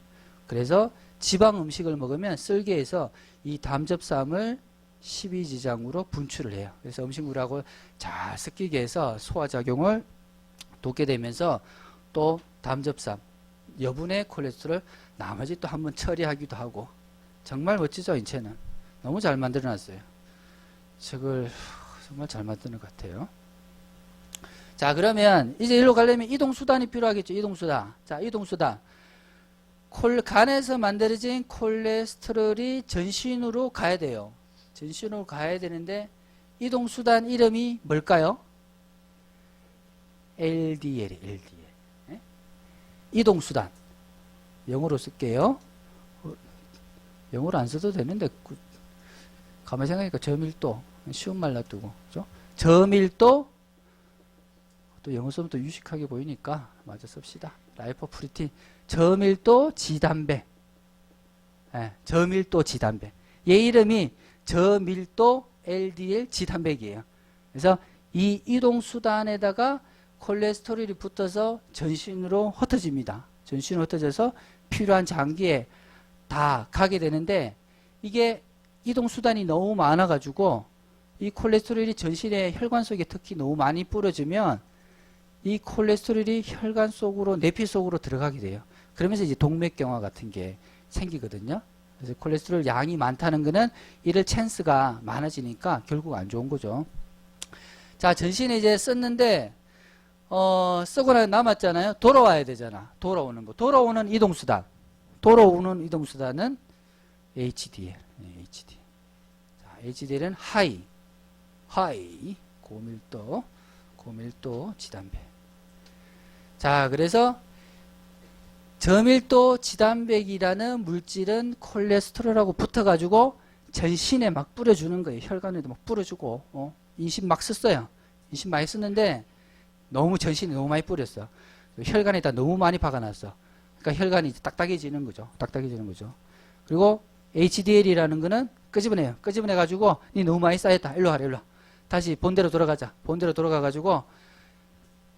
그래서 지방 음식을 먹으면 쓸개에서 이 담접삼을 십이지장으로 분출을 해요. 그래서 음식물하고 잘 섞이게 해서 소화작용을 돕게 되면서 또 담접삼, 여분의 콜레스테롤 나머지 또 한번 처리하기도 하고 정말 멋지죠. 인체는 너무 잘 만들어놨어요. 책을 정말 잘 만드는 것 같아요. 자, 그러면 이제 일로 가려면 이동수단이 필요하겠죠. 이동수단. 자, 이동수단. 간에서 만들어진 콜레스테롤이 전신으로 가야 돼요. 전신으로 가야 되는데 이동수단 이름이 뭘까요? LDL. 네? 이동수단. 영어로 쓸게요. 영어로 안 써도 되는데 가만히 생각하니까 저밀도 쉬운 말 놔두고 그죠? 저밀도 또 영어 쓰면 또 유식하게 보이니까 맞아 씁시다. 라이포프리틴 저밀도 지단백. 저밀도 지단백. 얘 이름이 저밀도 LDL 지단백이에요. 그래서 이 이동수단에다가 콜레스테롤이 붙어서 전신으로 흩어집니다. 전신으로 흩어져서 필요한 장기에 다 가게 되는데 이게 이동수단이 너무 많아가지고 이 콜레스테롤이 전신의 혈관 속에 특히 너무 많이 뿌려지면 이 콜레스테롤이 혈관 속으로 내피 속으로 들어가게 돼요. 그러면서 이제 동맥경화 같은 게 생기거든요. 그래서 콜레스테롤 양이 많다는 거는 이럴 찬스가 많아지니까 결국 안 좋은 거죠. 자, 전신에 이제 썼는데 쓰고 나서 남았잖아요. 돌아와야 되잖아. 돌아오는 거. 돌아오는 이동수단. 돌아오는 이동수단은 HDL. HDL. 자, HDL은 하이, 고밀도 지단백. 자, 그래서 저밀도 지단백이라는 물질은 콜레스테롤하고 붙어가지고 전신에 막 뿌려주는 거예요. 혈관에도 막 뿌려주고, 인심 막 썼어요. 인심 많이 썼는데 전신에 너무 많이 뿌렸어. 혈관에다 너무 많이 박아놨어. 그러니까 혈관이 딱딱해지는 거죠. 그리고 HDL이라는 거는 끄집어내요. 끄집어내가지고 니 너무 많이 쌓였다. 일로 와라. 다시 본대로 돌아가자. 본대로 돌아가가지고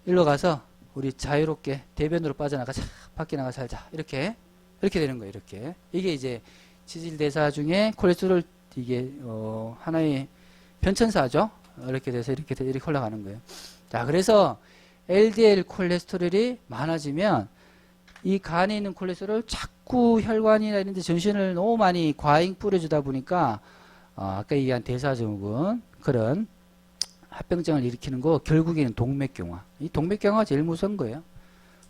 일로 가서 우리 자유롭게 대변으로 빠져나가자. 밖에 나가 살자. 이렇게 되는 거예요. 이렇게. 이게 이제 지질대사 중에 콜레스테롤 이게 하나의 변천사죠. 이렇게 돼서 이렇게 올라가는 거예요. 자, 그래서 LDL 콜레스테롤이 많아지면 이 간에 있는 콜레스테롤 자꾸 혈관이나 이런 데 전신을 너무 많이 과잉 뿌려주다 보니까 아까 얘기한 대사증후군 그런 합병증을 일으키는 거 결국에는 동맥경화. 이 동맥경화가 제일 무서운 거예요.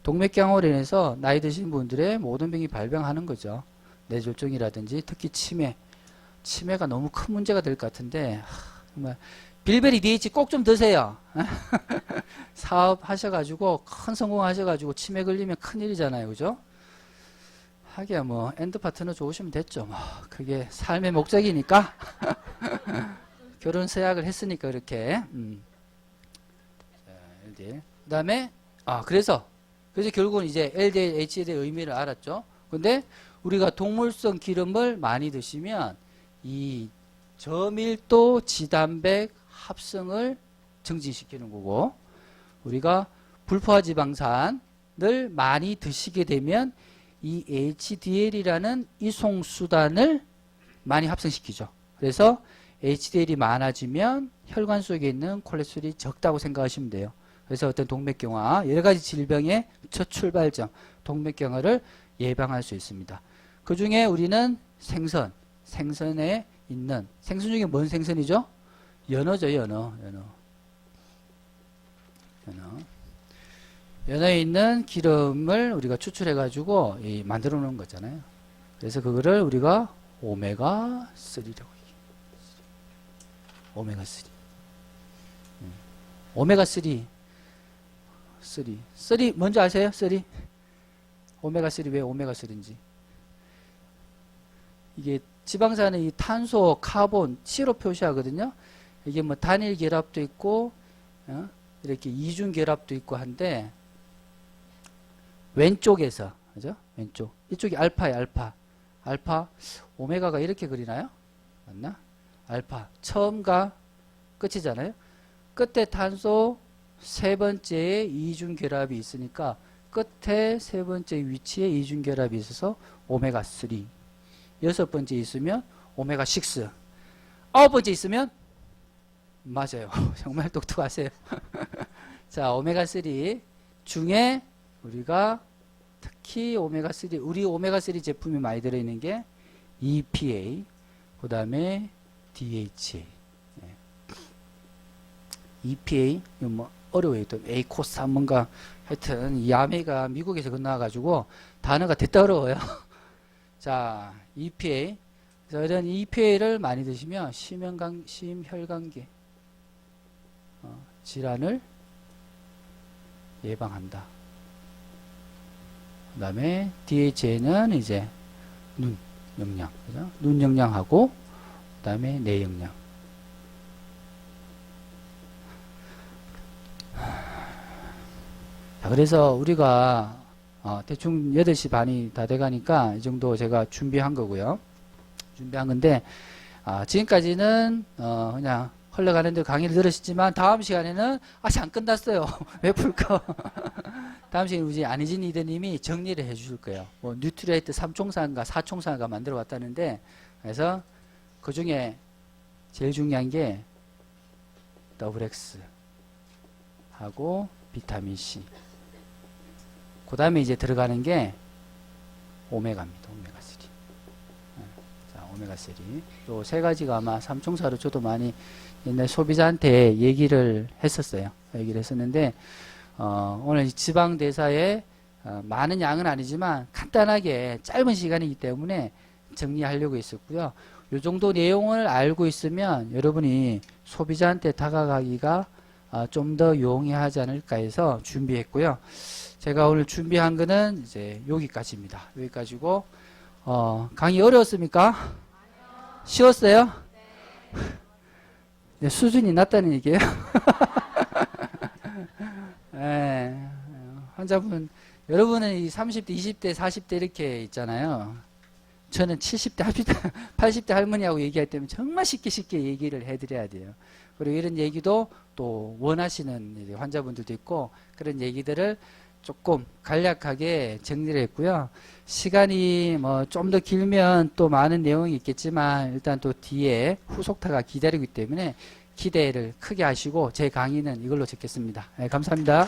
동맥경화로 인해서 나이 드신 분들의 모든 병이 발병하는 거죠. 뇌졸중이라든지 특히 치매 치매가 너무 큰 문제가 될 것 같은데 정말 빌베리 DH 꼭 좀 드세요. 사업 하셔가지고 큰 성공하셔가지고 치매 걸리면 큰일이잖아요, 그죠? 하기야 뭐 엔드 파트너 좋으시면 됐죠. 뭐 그게 삶의 목적이니까 결혼 서약을 했으니까 그렇게. 자, LDL. 그다음에 그래서 결국은 이제 LDL, HDL의 의미를 알았죠. 근데 우리가 동물성 기름을 많이 드시면 이 저밀도 지단백 합성을 증진시키는 거고, 우리가 불포화 지방산을 많이 드시게 되면 이 HDL이라는 이송수단을 많이 합성시키죠. 그래서 HDL이 많아지면 혈관 속에 있는 콜레스테롤이 적다고 생각하시면 돼요. 그래서 어떤 동맥경화, 여러 가지 질병의 첫 출발점, 동맥경화를 예방할 수 있습니다. 그 중에 우리는 생선에 있는, 생선 중에 뭔 생선이죠? 연어죠, 연어. 연어에 있는 기름을 우리가 추출해가지고 만들어 놓은 거잖아요. 그래서 그거를 우리가 오메가3라고 얘기해요. 오메가3. 오메가3. 3 뭔지 아세요? 3? 오메가3 왜 오메가3인지. 이게 지방산의 이 탄소, 카본, C로 표시하거든요. 이게 뭐 단일 결합도 있고, 이렇게 이중 결합도 있고 한데, 왼쪽에서, 그죠? 왼쪽. 이쪽이 알파예요, 알파. 알파, 오메가가 이렇게 그리나요? 맞나? 알파. 처음과 끝이잖아요. 끝에 탄소 세 번째에 이중 결합이 있으니까 끝에 세 번째 위치에 이중 결합이 있어서 오메가3. 여섯 번째 있으면 오메가6. 아홉 번째 있으면 맞아요. 정말 똑똑하세요. 자, 오메가3 중에 우리가 특히 오메가3, 우리 오메가3 제품이 많이 들어있는 게 EPA, 그 다음에 DHA. EPA, 뭐 어려워요. 또 에이코사 뭔가 하여튼 이 야매가 미국에서 건너와가지고 단어가 됐다 어려워요. 자, EPA. 그래서 이런 EPA를 많이 드시면 심혈관계 질환을 예방한다. 그 다음에 DHA는 이제 눈 영양, 그죠? 눈 영양하고, 그 다음에 뇌 영양. 자, 그래서 우리가 대충 8시 반이 다 돼가니까 이 정도 제가 준비한 거고요. 준비한 건데, 지금까지는 그냥 흘러가는 대로 강의를 들으시지만 다음 시간에는 아직 안 끝났어요. 왜 풀까? 다음 시간에 우리 안희진 리더님이 정리를 해 주실 거예요. 뭐 뉴트리에이트 3총사인가 4총사인가 만들어 왔다는데, 그래서 그 중에 제일 중요한 게 더블 X 하고 비타민 C. 그 다음에 이제 들어가는 게 오메가입니다. 오메가3. 자, 오메가3. 요 세 가지가 아마 삼총사로 저도 많이 옛날 소비자한테 얘기를 했었어요. 얘기를 했었는데, 오늘 지방 대사에 많은 양은 아니지만 간단하게 짧은 시간이기 때문에 정리하려고 했었고요. 요 정도 내용을 알고 있으면 여러분이 소비자한테 다가가기가 좀 더 용이하지 않을까 해서 준비했고요. 제가 오늘 준비한 거는 이제 여기까지입니다. 여기까지고, 강의 어려웠습니까? 쉬웠어요? 네, 수준이 낮다는 얘기예요. 네, 환자분, 여러분은 이 30대, 20대, 40대 이렇게 있잖아요. 저는 70대, 80대 할머니하고 얘기할 때면 정말 쉽게 얘기를 해드려야 돼요. 그리고 이런 얘기도 또 원하시는 환자분들도 있고, 그런 얘기들을 조금 간략하게 정리를 했고요. 시간이 뭐 좀 더 길면 또 많은 내용이 있겠지만 일단 또 뒤에 후속타가 기다리기 때문에 기대를 크게 하시고 제 강의는 이걸로 적겠습니다. 네, 감사합니다.